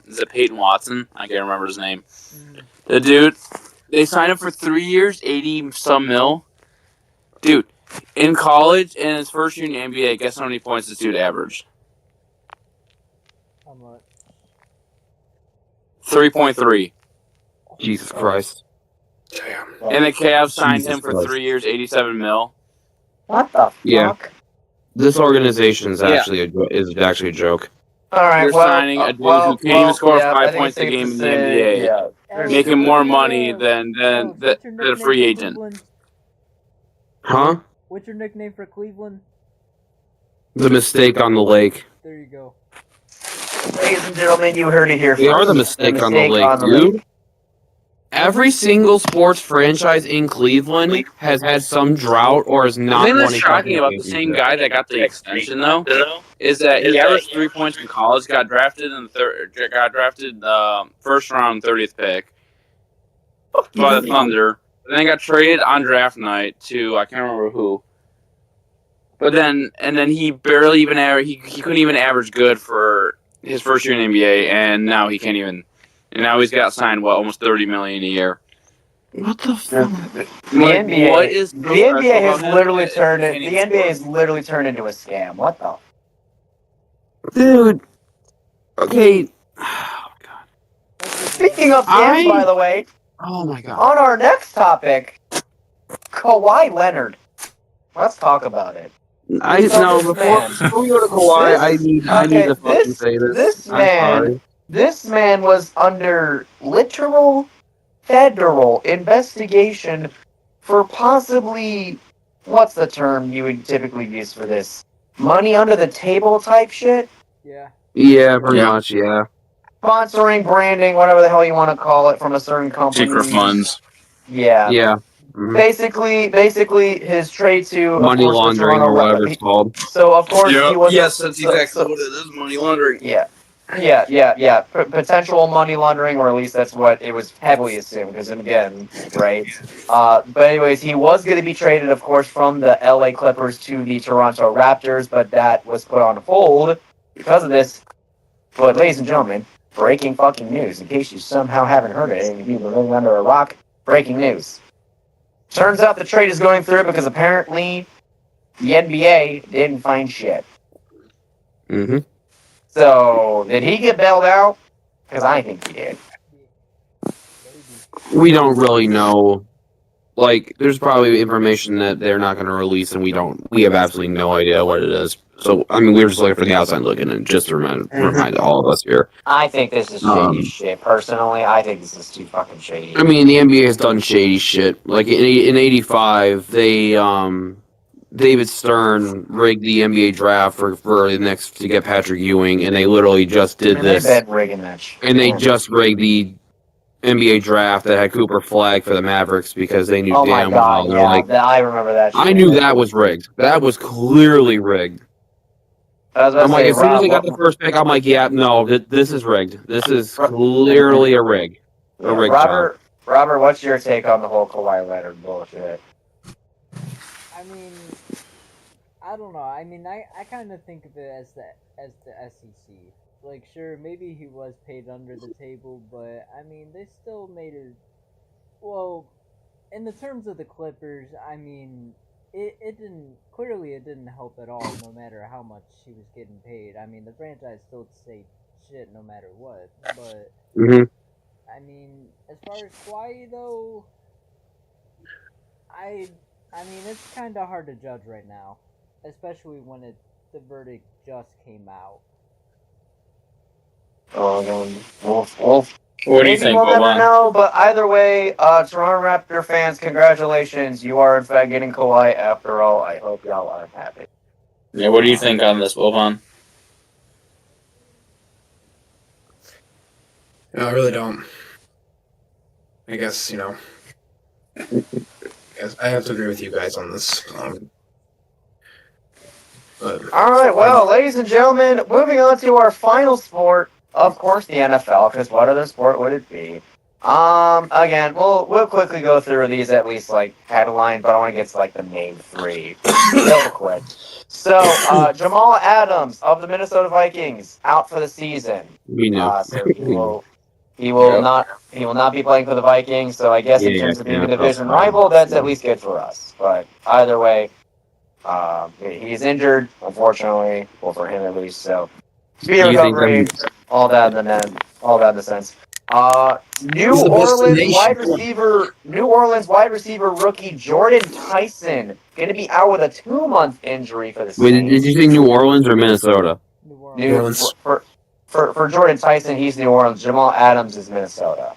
Is it Peyton Watson? I can't remember his name. The dude, they signed him for 3 years, 80-some mil. Dude, in college and his first year in the NBA, guess how many points this dude averaged? How much? 3.3. Jesus Christ. And the Cavs signed Jesus him for Christ. 3 years, 87 mil. What the Yeah. fuck? This organization is actually a joke. All right, You're signing a dude who can't even score 5 points a game in the NBA. Yeah. Making more money than What's your a nickname free for agent. Cleveland? Huh? What's your nickname for Cleveland? The mistake on the lake. There you go. Ladies and gentlemen, you heard it here They first. are the mistake on the lake, dude. Every single sports franchise in Cleveland has had some drought or has not The thing won that's a shocking about the same guy that got the extension, though, is that he averaged 3 points in college, got drafted in first round, 30th pick by the Thunder, and then got traded on draft night to I can't remember who. But then he barely even he couldn't even average good for his first year in the NBA, and now he can't even. And now he's got signed almost $30 million a year. What the fuck? The NBA, what is the NBA has about literally him? turned He it. can't The even NBA score. has literally turned into a scam. What the? Dude. Okay. Speaking of scams, by the way, Oh my god. on our next topic, Kawhi Leonard. Let's talk about it. Before we go to Kawhi, I need to fucking say this. I'm sorry. This man was under literal federal investigation for possibly, what's the term you would typically use for this? Money under the table type shit? Yeah. Yeah, pretty much, yeah. Sponsoring, branding, whatever the hell you want to call it, from a certain company. Secret funds. Yeah. Yeah. Mm-hmm. Basically, his trade to money laundering or whatever it's called. So of course he was. Yes, that's exactly what it is. Money laundering. Yeah. Potential money laundering, or at least that's what it was heavily assumed. Because again, right? But anyways, he was going to be traded, of course, from the LA Clippers to the Toronto Raptors, but that was put on hold because of this. But ladies and gentlemen, breaking fucking news! In case you somehow haven't heard it, and you've been living under a rock, breaking news. Turns out the trade is going through because apparently the NBA didn't find shit. Mm-hmm. So, did he get bailed out? Because I think he did. We don't really know. Like, there's probably information that they're not going to release, and we have absolutely no idea what it is. So, I mean, we're just looking for the outside looking, and just to remind all of us here. I think this is shady shit. Personally, I think this is too fucking shady. I mean, the NBA has done shady shit. Like, in '85, David Stern rigged the NBA draft for the next to get Patrick Ewing, and they literally just did this. They've been rigging that shit. And they just rigged the NBA draft that had Cooper Flag for the Mavericks because they knew damn well. Yeah, like, I remember that shit. I knew that was rigged. That was clearly rigged. I'm like, as soon as they got the first pick, I'm like, yeah, no, this is rigged. This is clearly a rig. A rig job. Robert, what's your take on the whole Kawhi Leonard bullshit? I mean, I don't know. I mean, I kind of think of it as the SEC. like, sure, maybe he was paid under the table, but I mean, they still made it. Well, in the terms of the Clippers, I mean, it didn't help at all. No matter how much he was getting paid, I mean, the franchise still say shit no matter what. But I mean, as far as Kawhi though, I mean, it's kind of hard to judge right now, especially when the verdict just came out. Oh, again, we'll What do you maybe think, we'll never Boban? know, but either way, Toronto Raptor fans, congratulations. You are, in fact, getting Kawhi after all. I hope y'all are happy. Yeah, what do you think on this, Boban? No, I really don't. I guess, I have to agree with you guys on this. All right, well, ladies and gentlemen, moving on to our final sport, of course, the NFL, because what other sport would it be? Again, we'll quickly go through these at least like headline, but I want to get to like the main three real quick. So, Jamal Adams of the Minnesota Vikings out for the season. We know. So he will not be playing for the Vikings. So I guess in terms of being a division rival, that's at least good for us. But either way, he's injured, unfortunately, well for him at least. So speedy recovery, all that in the sense. New Orleans wide receiver rookie Jordan Tyson going to be out with a 2-month injury for the Saints. Wait, did you say New Orleans or Minnesota? New Orleans. For Jordan Tyson, he's New Orleans. Jamal Adams is Minnesota.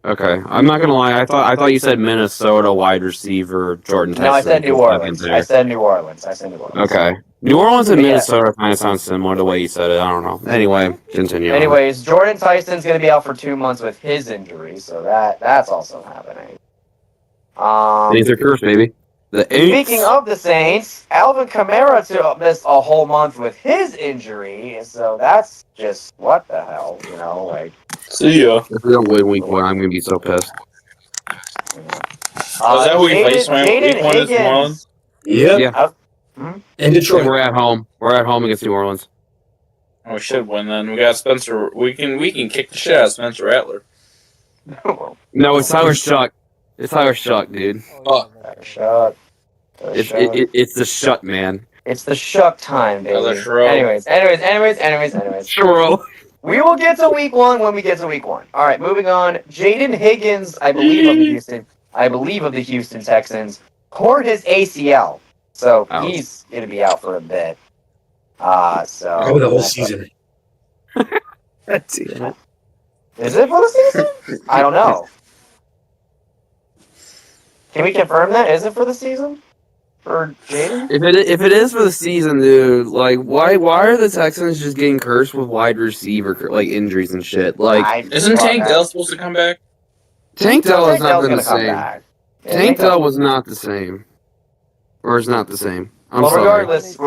Okay, I'm not gonna lie. I thought you said Minnesota wide receiver Jordan Tyson. No, I said New Orleans. I said New Orleans. Okay, New Orleans and Minnesota kind of sound similar the way you said it. I don't know. Anyway, continue. Anyways, Jordan Tyson's going to be out for 2 months with his injury, so that's also happening. Saints are cursed, baby. Speaking of the Saints, Alvin Kamara missed a whole month with his injury, so that's just what the hell, like. See ya. If we don't win week 1, I'm gonna be so pissed. Was that who we faced Jaden week 1 is New Orleans? Yeah. And Detroit. We're at home. We're at home against New Orleans. We should win then. We got Spencer. We can kick the shit out of Spencer Rattler. No, it's Tyler Shuck. It's Tyler Shuck, dude. Shuck. It's the Shuck, man. It's the Shuck time, baby. Anyways. Sure. We will get to week 1 when we get to week 1. All right, moving on. Jaden Higgins, I believe of the Houston Texans, tore his ACL, so he's going to be out for a bit. The whole season. That's it. Is it for the season? I don't know. Can we confirm that? Is it for the season? For Jaden? If it is for the season, dude, like why are the Texans just getting cursed with wide receiver like injuries and shit? Like, isn't Tank Dell supposed to come back? Tank Dell has not been the same. Yeah, Tank Dell was not the same, or is not the same. I'm sorry. Regardless,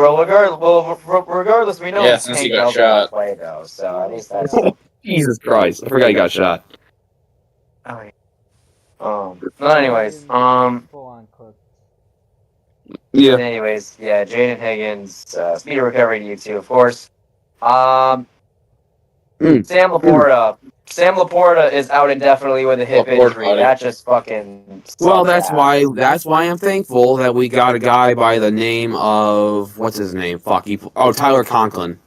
we know since Tank he got Dell's shot. gonna play though, so at least that's. Jesus Christ! I forgot he got shot. But anyways, Yeah. Anyways, Jaden Higgins, speedy recovery to you too, of course. Sam Laporta. Sam Laporta is out indefinitely with a hip injury. That just fucking. Well, that's why I'm thankful that we got a guy by the name of what's his name? Tyler Conklin.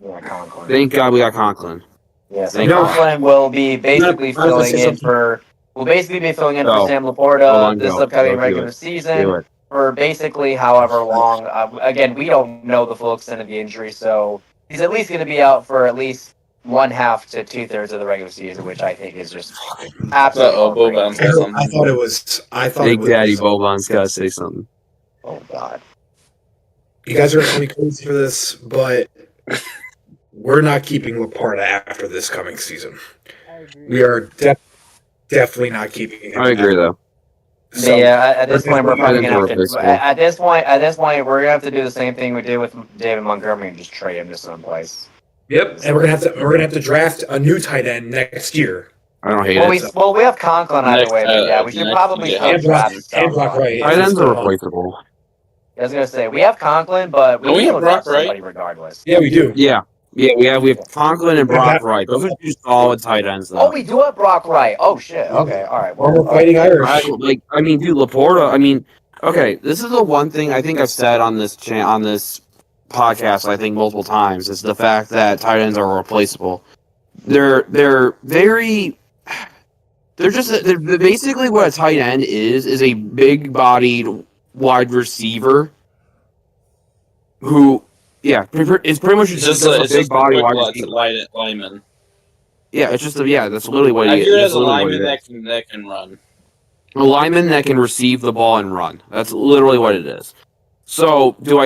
Yeah, Conklin. Thank God we got Conklin. Yes, Conklin will be basically filling in for Sam Laporta this upcoming regular season. For basically however long. Again, we don't know the full extent of the injury, so he's at least going to be out for at least 1/2 to 2/3 of the regular season, which I think is just absolutely. I thought Big Daddy Boban's got to say something. Oh God! You guys are going to be crazy for this, but we're not keeping Laporta after this coming season. We are definitely not keeping him. I agree, though. So, at this point, we're probably gonna have to. At this point, we're gonna have to do the same thing we did with David Montgomery and just trade him to someplace. Yep, and we're gonna have to draft a new tight end next year. I don't hate it. We have Conklin either way, but we should probably draft Brock Wright. Tight ends are replaceable. I was gonna say we have Conklin, but we have draft Brock Wright somebody regardless. Yeah, we do. Yeah, Yeah, we have Conklin and Brock Wright. Those are two solid tight ends, though. Oh, we do have Brock Wright. Oh shit. Okay. All right. Former Fighting Irish. Dude, Laporta. Okay, this is the one thing I think I've said on this podcast. I think multiple times is the fact that tight ends are replaceable. They're basically what a tight end is a big-bodied wide receiver who, it's pretty much just a big body wide receiver. Lineman. Yeah, it's just that's literally what I he view it is. as a lineman that can run. A lineman that can receive the ball and run. That's literally what it is. So, there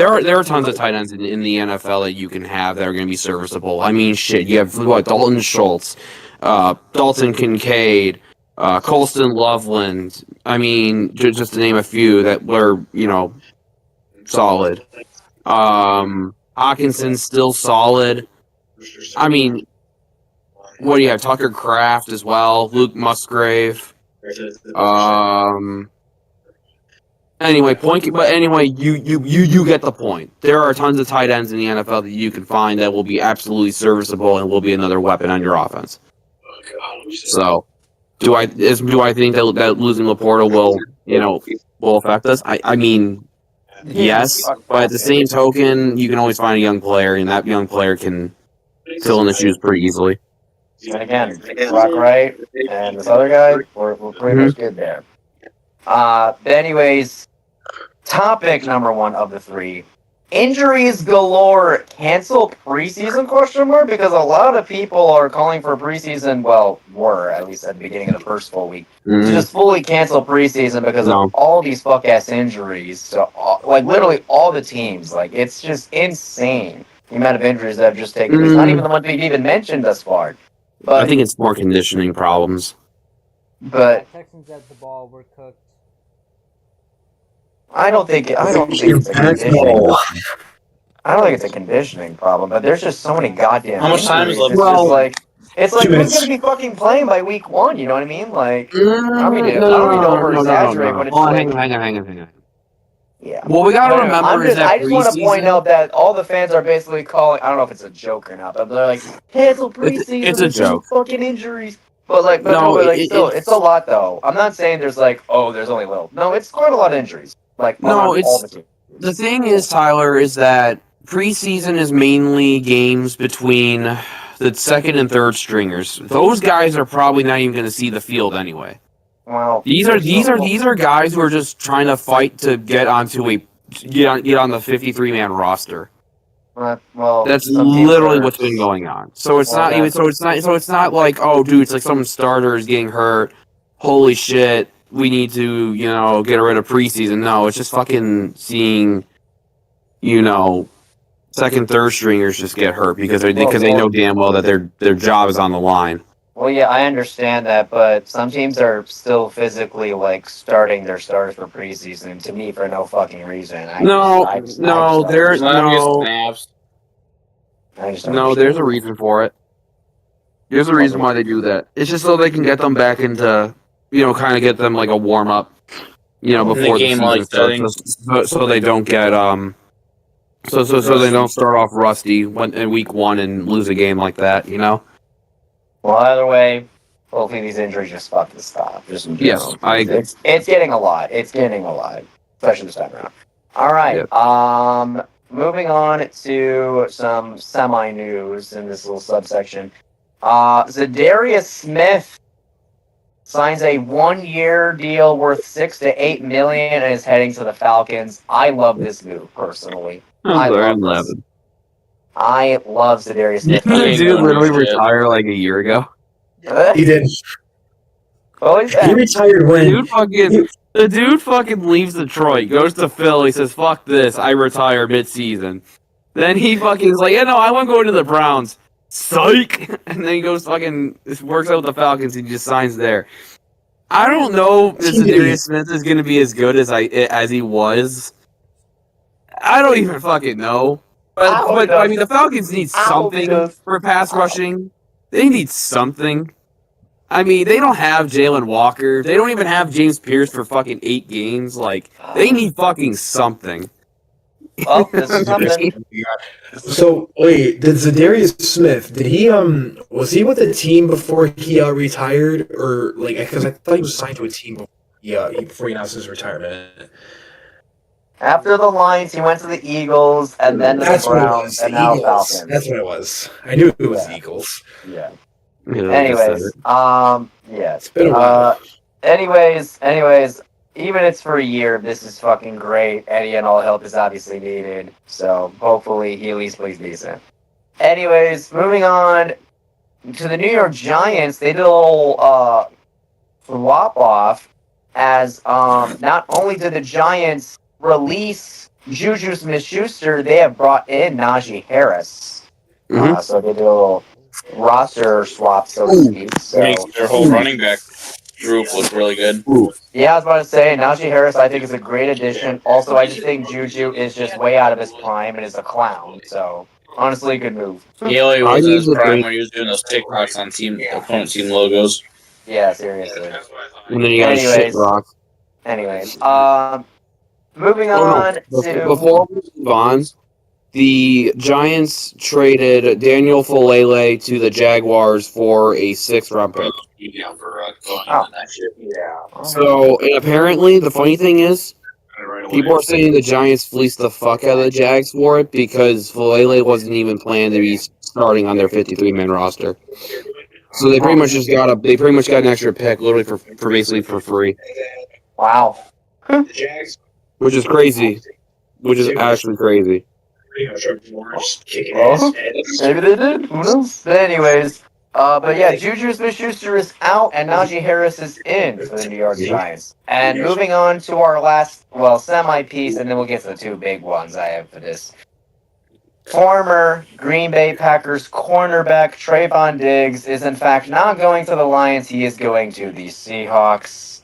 are tons of tight ends in the NFL that you can have that are going to be serviceable. I mean, shit, you have Dalton Schultz, Dalton Kincaid, Colston Loveland. I mean, just to name a few that were, solid. Hawkinson's still solid. I mean, what do you have? Tucker Kraft as well. Luke Musgrave. Anyway, you get the point. There are tons of tight ends in the NFL that you can find that will be absolutely serviceable and will be another weapon on your offense. So, do I think that losing Laporta will affect us? I mean, yes, but at the same token, you can always find a young player, and that young player can fill in the shoes pretty easily. And again, Brock Wright and this other guy, we're pretty much good there. But anyways, topic number 1 of the 3. Injuries galore. Cancel preseason ? Because a lot of people are calling for preseason, were, at least at the beginning of the first full week, to just fully cancel preseason because of all these fuck-ass injuries. So, literally all the teams. It's just insane the amount of injuries that have just taken place. Not even the ones we've even mentioned thus far. But I think it's more conditioning problems. But Texans at the ball were cooked. I don't think it's a conditioning. I don't think it's a conditioning problem, but there's just so many goddamn. How much time is left? It's like who's gonna be fucking playing by week 1? You know what I mean? I don't mean to over exaggerate, but it's hang on. Yeah. Well, we gotta remember is that I just want to point out that all the fans are basically calling. I don't know if it's a joke or not, but they're like, cancel preseason. It's a joke. Fucking injuries. But it's a lot though. I'm not saying there's there's only little. No, it's quite a lot of injuries. All the teams. The thing is, Tyler, is that preseason is mainly games between the second and third stringers. Those guys are probably not even going to see the field anyway. Well, these are guys who are just trying to fight to get onto get on the 53-man roster. Well, that's literally what's been going on. So it's not like, oh, dude, it's like some starter is getting hurt. Holy shit, we need to get rid of preseason. No, it's just fucking seeing second, third stringers just get hurt because they know damn well that their job is on the line. Well, yeah, I understand that, but some teams are still physically starting their starters for preseason. To me, for no fucking reason. There's a reason for it. There's a reason why they do that. It's just so they can get them back into, kind of get them a warm up, before the season starts, so they don't get so they don't start off rusty in week 1 and lose a game like that, Well, either way, hopefully these injuries just fucking stop. Yes, I agree. It's getting a lot. Especially this time around. All right. Yep. Moving on to some semi-news in this little subsection. Zadarius Smith signs a 1-year deal worth $6 to $8 million and is heading to the Falcons. I love this move personally. I love Zadarius Smith. Didn't dude literally retire a year ago? He did. Well, he retired when the dude fucking leaves Detroit, goes to Philly, says fuck this, I retire mid-season. Then he fucking is like, yeah, no, I want to go into the Browns. Psych! And then he goes works out with the Falcons and he just signs there. I don't know if Zadarius Smith is going to be as good as he was. I don't even fucking know. But I mean, the Falcons need something for pass rushing. They need something. I mean, they don't have Jalen Walker. They don't even have James Pierce for fucking 8 games. They need fucking something. Well, this is something. So wait, did Zadarius Smith? Did he was he with the team before he retired, or like because I thought he was signed to a team before he announced his retirement. After the Lions, he went to the Eagles, and then to the That's what it Browns, was. and The now Eagles. Falcons. That's what it was. I knew it was Yeah. the Eagles. Yeah. Yeah, Anyways, yes. It's been a while. Anyways, even it's for a year, this is fucking great. Eddie and all help is obviously needed, so hopefully he at least plays decent. Anyways, moving on to the New York Giants, they did a little swap off as not only did the Giants release Juju Smith-Schuster, they have brought in Najee Harris. Mhm. So they did a little roster swap, so to speak. So Makes their whole running back group look really good. yeah, I was about to say Najee Harris. I think is a great addition. Also, I just think Juju is just way out of his prime and is a clown. So honestly, good move. He only I was in his usually prime think- when he was doing those TikToks on opponent team logos. Yeah, seriously. And then you got shit Anyways. rock. Anyways, moving Oh on no! to Before we move on, the Giants traded Daniel Falele to the Jaguars for a 6th-round pick. Oh. Yeah. So, and apparently, the funny thing is, people are saying the Giants fleeced the fuck out of the Jags for it because Falele wasn't even planned to be starting on their 53-man roster. So they pretty much just got an extra pick, literally for basically for free, Wow. which is crazy, which is actually crazy. Well, maybe they did. Who knows? But anyways, but yeah, Juju Smith-Schuster is out, and Najee Harris is in for the New York Giants. And moving on to our last, semi-piece, and then we'll get to the two big ones I have for this. Former Green Bay Packers cornerback Trayvon Diggs is in fact not going to the Lions. He is going to the Seahawks.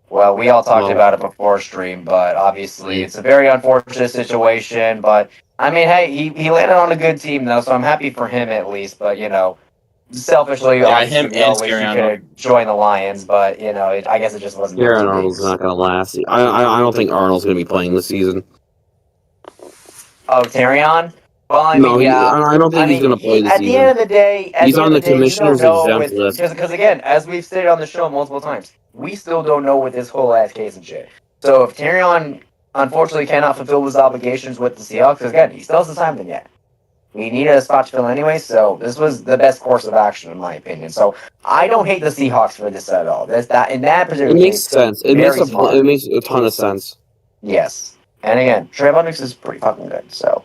Well, we all talked about it before stream, but obviously it's a very unfortunate situation. But I mean, hey, he landed on a good team though, so I'm happy for him at least. But selfishly, Yeah, obviously, him we all and wish he Carry On. could have joined the Lions, but I guess it just wasn't. meant Aaron to be. Arnold's not going to last. I don't think Arnold's going to be playing this season. Oh, Terrion? Well, I No, mean, yeah. I don't think he's going to play this At the season. end of the day, He's on the commissioner's exempt list. Because again, as we've stated on the show multiple times, we still don't know with this whole ass case and shit. So if Terrion unfortunately cannot fulfill his obligations with the Seahawks, because again, he still hasn't signed them yet. We needed a spot to fill anyway, so this was the best course of action in my opinion. So I don't hate the Seahawks for this at all. In that particular It makes case, sense. It makes a ton of sense. yes. And again, Trayvon Diggs is pretty fucking good, so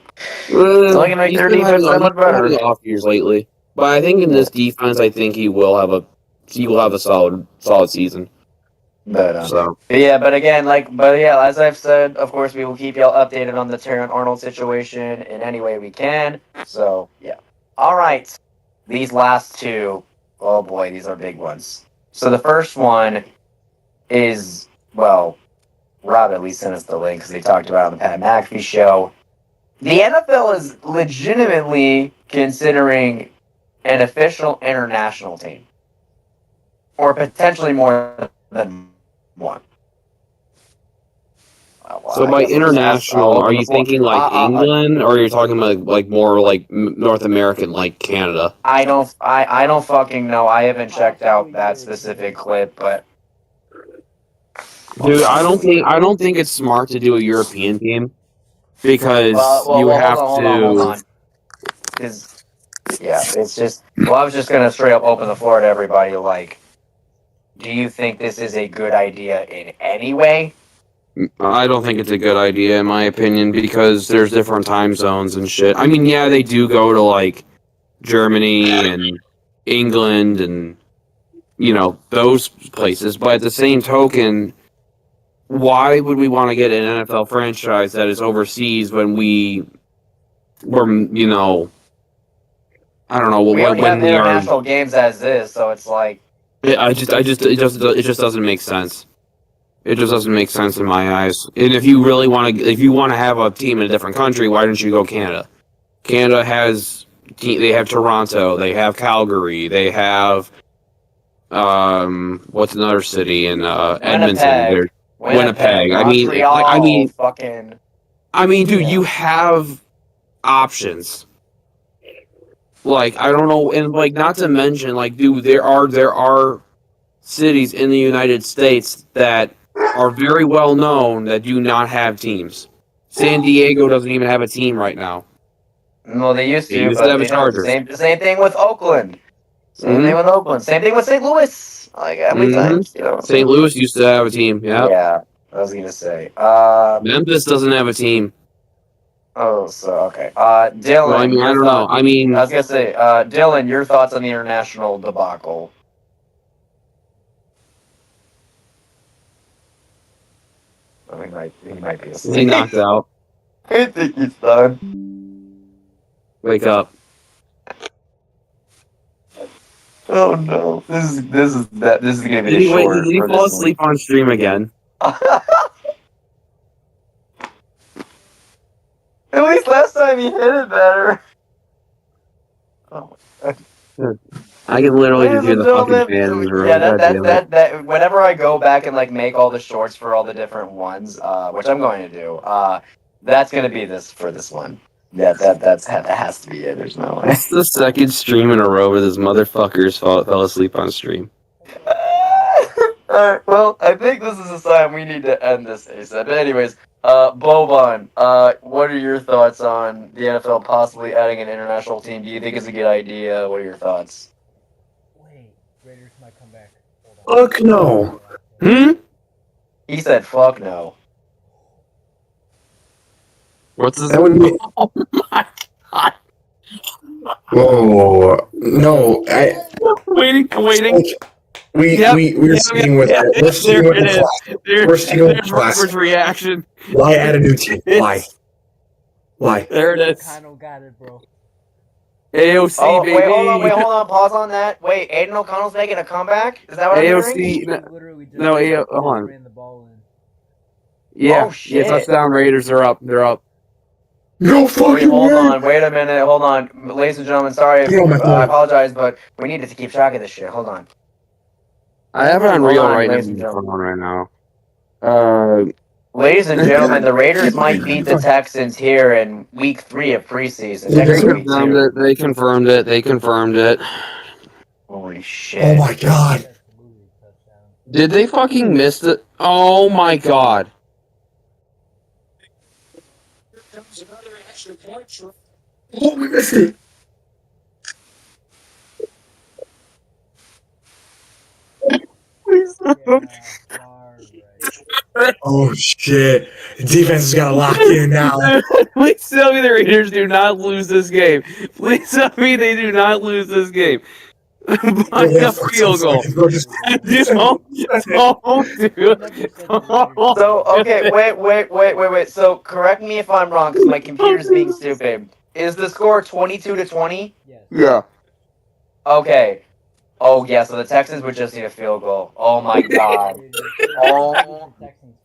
He's only gonna make their defense that much better. having off years lately, but I think in this defense, I think he will have a solid season. But So but again, as I've said, of course we will keep y'all updated on the Terran Arnold situation in any way we can. So yeah. All right, these last two, oh boy, these are big ones. So the first one is Rob at least sent us the link because they talked about it on the Pat McAfee show. The NFL is legitimately considering an official international team, or potentially more than one. So by international, are you thinking like England, or are you talking about like more like North American, like Canada? I don't fucking know. I haven't checked out that specific clip, but Dude, I don't think it's smart to do a European team because hold on. Because it's just. Well, I was just gonna straight up open the floor to everybody. Like, do you think this is a good idea in any way? I don't think it's a good idea in my opinion because there's different time zones and shit. I mean, yeah, they do go to like Germany and England and those places, but at the same token, why would we want to get an NFL franchise that is overseas when we're I don't know We when have we are. international games as is, so it's like It just doesn't make sense. It just doesn't make sense in my eyes. And if you really want to have a team in a different country, why don't you go Canada? Canada they have Toronto, they have Calgary, they have what's another city in Edmonton? Winnipeg. I mean, Montreal, fucking I mean, dude, Yeah. you have options. Like, I don't know, and like, not to mention, like, dude, there are cities in the United States that are very well known that do not have teams. San Diego doesn't even have a team right now. Well, they used They to, used to but have a you know, Chargers. same thing with Oakland. Same thing with Oakland. Same thing with St. Louis. Like how many times? You know. St. Louis used to have a team. Yeah. Yeah, I was gonna say. Memphis doesn't have a team. Oh, so okay. Dylan. Well, I mean, I your don't know. thought- I mean, I was gonna say, Dylan, your thoughts on the international debacle? Oh, he might be he asleep. knocked out. I think he's done. Wake up. Oh no, this is gonna be Did a he, short. did he for fall this asleep on stream again? one. At least last time he hit it better. Oh my god. I can literally just Ladies hear and the fucking gentlemen, fans in the room. yeah, God damn it. that. Whenever I go back and like make all the shorts for all the different ones, which I'm going to do, that's gonna be this for this one. That has to be it. There's no way. It's the second stream in a row where this motherfuckers fell asleep on stream. Alright, well, I think this is a sign we need to end this ASAP. But anyways, Boban, what are your thoughts on the NFL possibly adding an international team? Do you think it's a good idea? What are your thoughts? Wait, Raiders might come back. Fuck no. He said, "Fuck no." What's this? That would be. Oh my god. Whoa. No. I'm waiting. We're sticking with we're sticking with the class. We're sticking with the There's class. Robert's reaction. Why add a new team? Why? Why? There it is. O'Connell got it, bro. AOC, Oh, baby. wait, hold on, pause on that. Wait, Aiden O'Connell's making a comeback? Is that what I'm hearing? AOC. He literally just hold on. ran the ball in. Yeah, Oh, shit. yeah, touchdown Raiders are up. They're up. No Wait, fucking hold way. on, wait a minute, hold on. Ladies and gentlemen, sorry, Get on my phone. I apologize, but we needed to keep track of this shit. Hold on. I have it on Hold real on, right ladies and now. gentlemen. Right now. Ladies and gentlemen, the Raiders might beat the Texans here in week 3 of preseason. They Next week, confirmed too. it. They confirmed it. They confirmed it. Holy shit. Oh my god. Absolutely touchdown. Did they fucking miss it? Oh my god. Oh, we missed it. Yeah, far right. Oh shit. The defense has got to lock in now. Please tell me the Raiders do not lose this game. Please tell me they do not lose this game. By a field goal. Don't do it. So, okay, wait. So, correct me if I'm wrong, because my computer's being stupid. Is the score 22-20? Yes. Yeah. Okay. Oh, yeah, so the Texans would just need a field goal. Oh my god.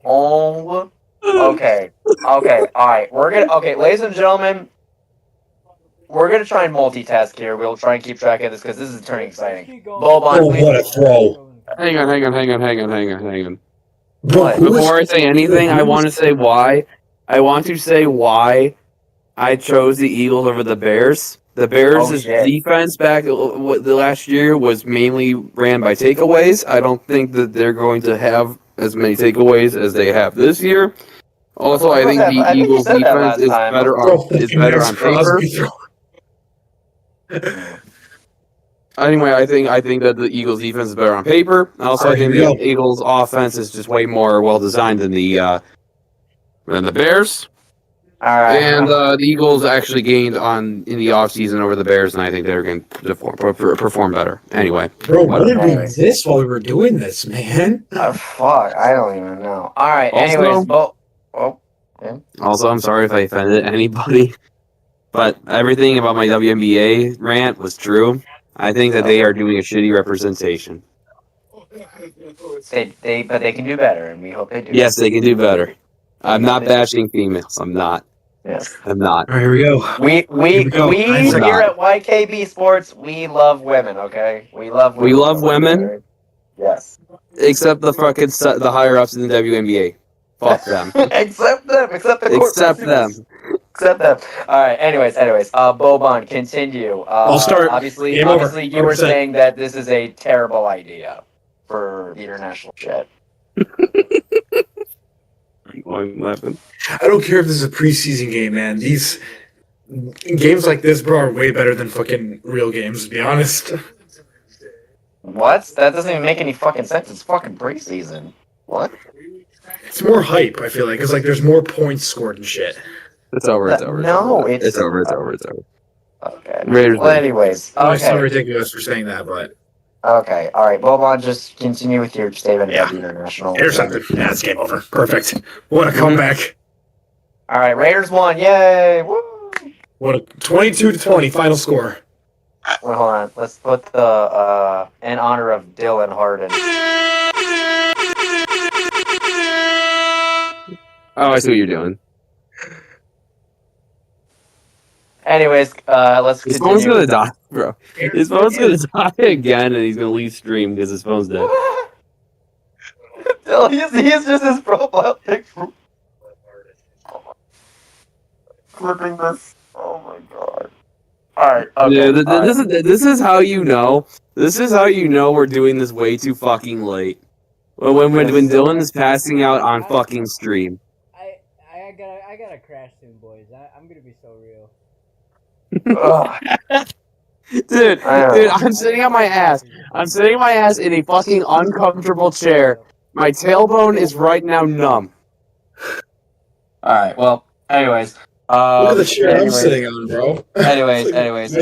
Oh. Okay. Alright. Okay, ladies and gentlemen, we're gonna try and multitask here. We'll try and keep track of this, because this is turning exciting. Boban, Oh, what a throw. Hang on. Bro, who Before I is- say anything, I want to say why. I want to say why I chose the Eagles over the Bears. The Bears' shit. defense back the last year was mainly ran by takeaways. I don't think that they're going to have as many takeaways as they have this year. Also, I think the I think you Eagles' said that defense last is time. better Bro, on paper. Anyway, I think that the Eagles' defense is better on paper. Also, I think the Eagles' offense is just way more well designed than the Bears. Alright. And the Eagles actually gained in the offseason over the Bears, and I think they're going to perform better. Anyway. Bro, what did we miss while we were doing this, man? Fuck, I don't even know. Alright, Also- anyways, Also, I'm sorry if I offended anybody, but everything about my WNBA rant was true. I think that they are doing a shitty representation. but they can do better, and we hope they do. Yes, they can do better. I'm not bashing females. I'm not. Yes. I'm not. All right, here we go. We Here we go. here at YKB Sports, we love women. Okay, we love women. We love women? Yes. Except the fucking the higher ups in the WNBA. Fuck them. Accept them. Accept the court Accept them. proceedings. Accept them. All right. Anyways. Boban, continue. I'll start. Obviously, Game over. you were 100%. saying that this is a terrible idea for the international shit. I'm laughing. I don't care if this is a preseason game, man. These games like this, bro, are way better than fucking real games, to be honest. What? That doesn't even make any fucking sense. It's fucking preseason. What? It's more hype, I feel like, because like there's more points scored and shit. It's over. It's over. No, it's over. It's over. It's over. Okay. Raiders Well, win. anyways. I sound Okay. ridiculous for saying that, but Okay. All right. Boban, just continue with your statement Yeah. about the international. intercepted. Yeah, it's game over. Perfect. What a comeback. All right. Raiders won. Yay! Woo! What a 22-20 final score. Wait, hold on. Let's put the in honor of Dylan Harden. Oh, I see what you're doing. Anyways, let's His continue. phone's gonna die, bro. His phone's gonna die again, and he's gonna leave stream because his phone's dead. Dylan, he's just his profile picture. Flipping this. Oh my god. Alright, okay. Yeah, alright. this is how you know. This is how you know we're doing this way too fucking late. When Dylan is passing out on fucking stream. I gotta crash soon, boys. I'm gonna be so real. Ugh. Dude, I'm sitting on my ass. I'm sitting on my ass in a fucking uncomfortable chair. My tailbone is right now numb. Alright, well, anyways. Look at the chair I'm anyways. sitting on, bro. Anyways, anyways,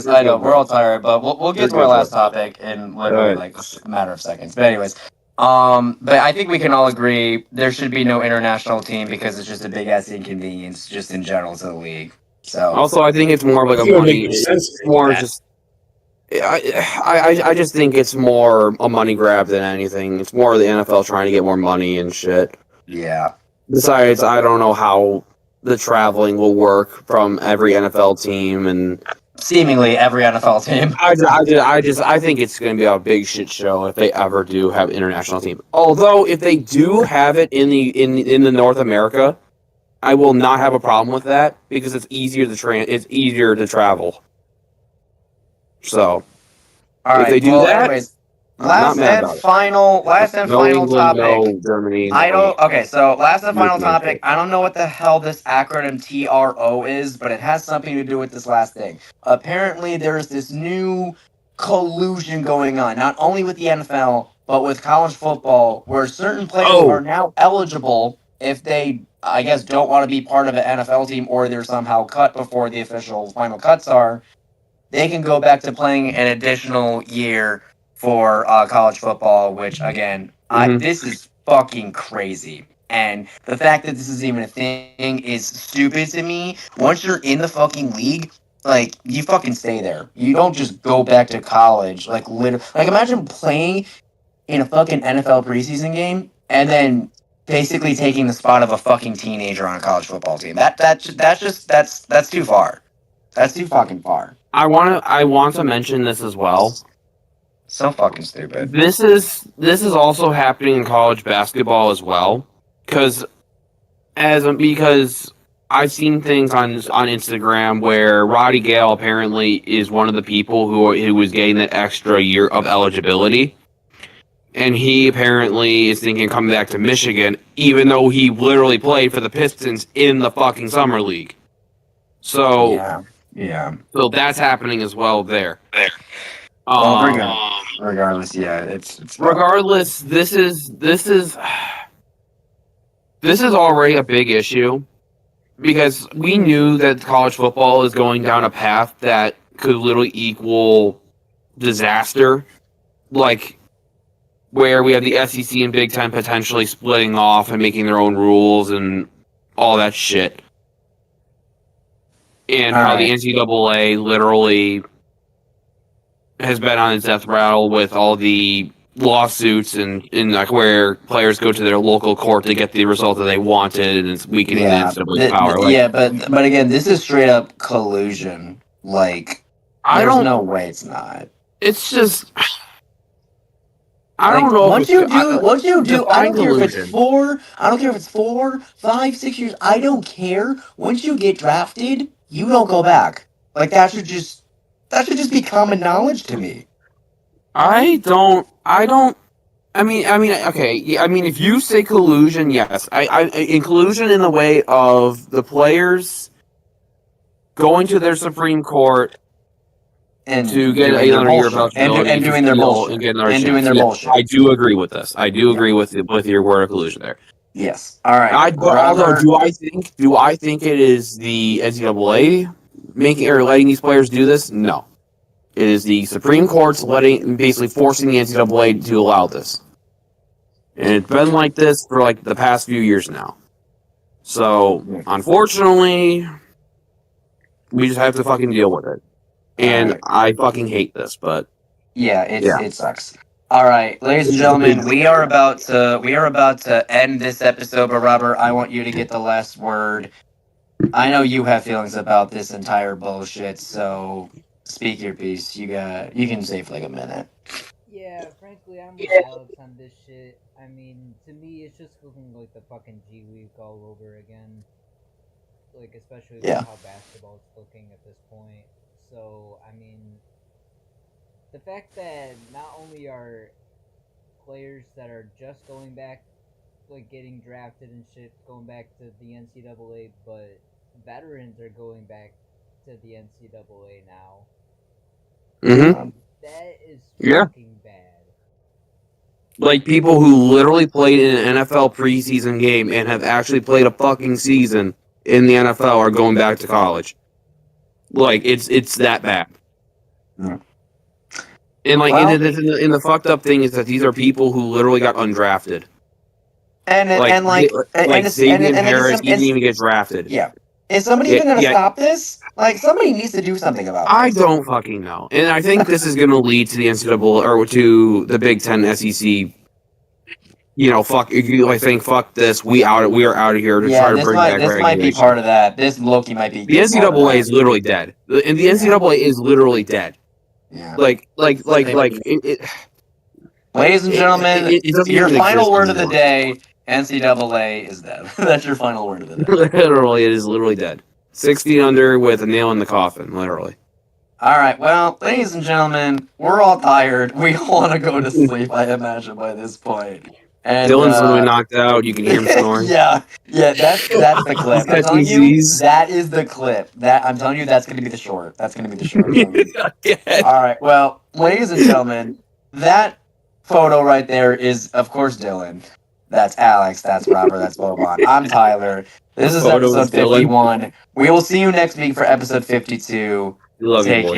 I know we're all tired, but we'll get to our last topic in literally like a matter of seconds. But anyways, but I think we can all agree there should be no international team because it's just a big ass inconvenience, just in general to the league. So Also, I think it's more of like a It would money. make sense It's more that. just. I just think it's more a money grab than anything. It's more the NFL trying to get more money and shit. yeah, Besides, I don't know how the traveling will work from every NFL team, and seemingly every NFL team. I think it's going to be a big shit show if they ever do have an international team. Although, if they do have it in the North America, I will not have a problem with that because it's easier to travel. So, All right, if they do that, anyways, I'm not last mad and about it. final No England, topic. no Germany. I don't. Okay, so last and final No topic. I don't know what the hell this acronym TRO is, but it has something to do with this last thing. Apparently, there's this new collusion going on, not only with the NFL but with college football, where certain players are now eligible if they, I guess, don't want to be part of an NFL team or they're somehow cut before the official final cuts are. They can go back to playing an additional year for college football, which again, this is fucking crazy. And the fact that this is even a thing is stupid to me. Once you're in the fucking league, like you fucking stay there. You don't just go back to college. Like literally, like imagine playing in a fucking NFL preseason game and then basically taking the spot of a fucking teenager on a college football team. That's too far. That's too fucking far. I want to mention this as well. So fucking stupid. This is also happening in college basketball as well, because I've seen things on Instagram where Roddy Gale apparently is one of the people who was getting that extra year of eligibility, and he apparently is thinking of coming back to Michigan, even though he literally played for the Pistons in the fucking summer league. So yeah. So that's happening as well there. Regardless, yeah, it's regardless, this is already a big issue because we knew that college football is going down a path that could literally equal disaster, like where we have the SEC and Big Ten potentially splitting off and making their own rules and all that shit. And how the NCAA literally has been on its death rattle with all the lawsuits and like where players go to their local court to get the result that they wanted, and it's weakening the NCAA's power. But again, this is straight up collusion. Like, there's no way it's not. It's just I Like, don't know. once you do, I define don't care if it's collusion. 4, I don't care if it's 4, 5, 6 years, I don't care. Once you get drafted, you don't go back. Like, that should just be common knowledge to me. I mean, okay. Yeah, I mean, if you say collusion, yes. In collusion in the way of the players going to their Supreme Court And to get doing their another year of bullshit. And eligibility, doing their bullshit. and get another And chance. doing their Yeah, bullshit. I do agree with this. I do agree with your word of collusion there. Yes. All right. Although, do I think it is the NCAA making or letting these players do this? No, it is the Supreme Court's basically forcing the NCAA to allow this, and it's been like this for like the past few years now. So, unfortunately, we just have to fucking deal with it, and I fucking hate this, but yeah, it sucks. All right, ladies and gentlemen, we are about to end this episode. But Robert, I want you to get the last word. I know you have feelings about this entire bullshit, so speak your piece. You can say for like a minute. Yeah, frankly, I'm with Alex on this shit. I mean, to me, it's just looking like the fucking G League all over again. Like, especially with how basketball's looking at this point. So, I mean, the fact that not only are players that are just going back, like getting drafted and shit, going back to the NCAA, but veterans are going back to the NCAA now. mm-hmm. That is Yeah. fucking bad. Like people who literally played in an NFL preseason game and have actually played a fucking season in the NFL are going back to college. Like it's that bad. Yeah. And like Well, and the fucked up thing is that these are people who literally got undrafted. And Xavier Harris, he didn't even get drafted. Yeah. Is somebody even going to stop this? Like, somebody needs to do something about this. I don't fucking know. And I think this is going to lead to the NCAA or to the Big Ten SEC. You know, fuck this. We are out of here to try to bring back regulation. This might be part of that. This Loki might be. The NCAA is literally dead. And the NCAA is literally dead. Yeah. Like. Ladies and gentlemen, your final word of the anymore. day: NCAA is dead. That's your final word of the day. Literally, it is literally dead. 6 feet under with a nail in the coffin, literally. All right, well, ladies and gentlemen, we're all tired. We all want to go to sleep, I imagine, by this point. And, Dylan's literally knocked out. You can hear him snoring. yeah, that's the clip. I'm telling you, that is the clip. I'm telling you, that's going to be the short. That's going to be the short. All right, well, ladies and gentlemen, that photo right there is, of course, Dylan. That's Alex. That's Robert. That's Boban. I'm Tyler. This is episode 51. We will see you next week for episode 52. Love you, Take boys. care.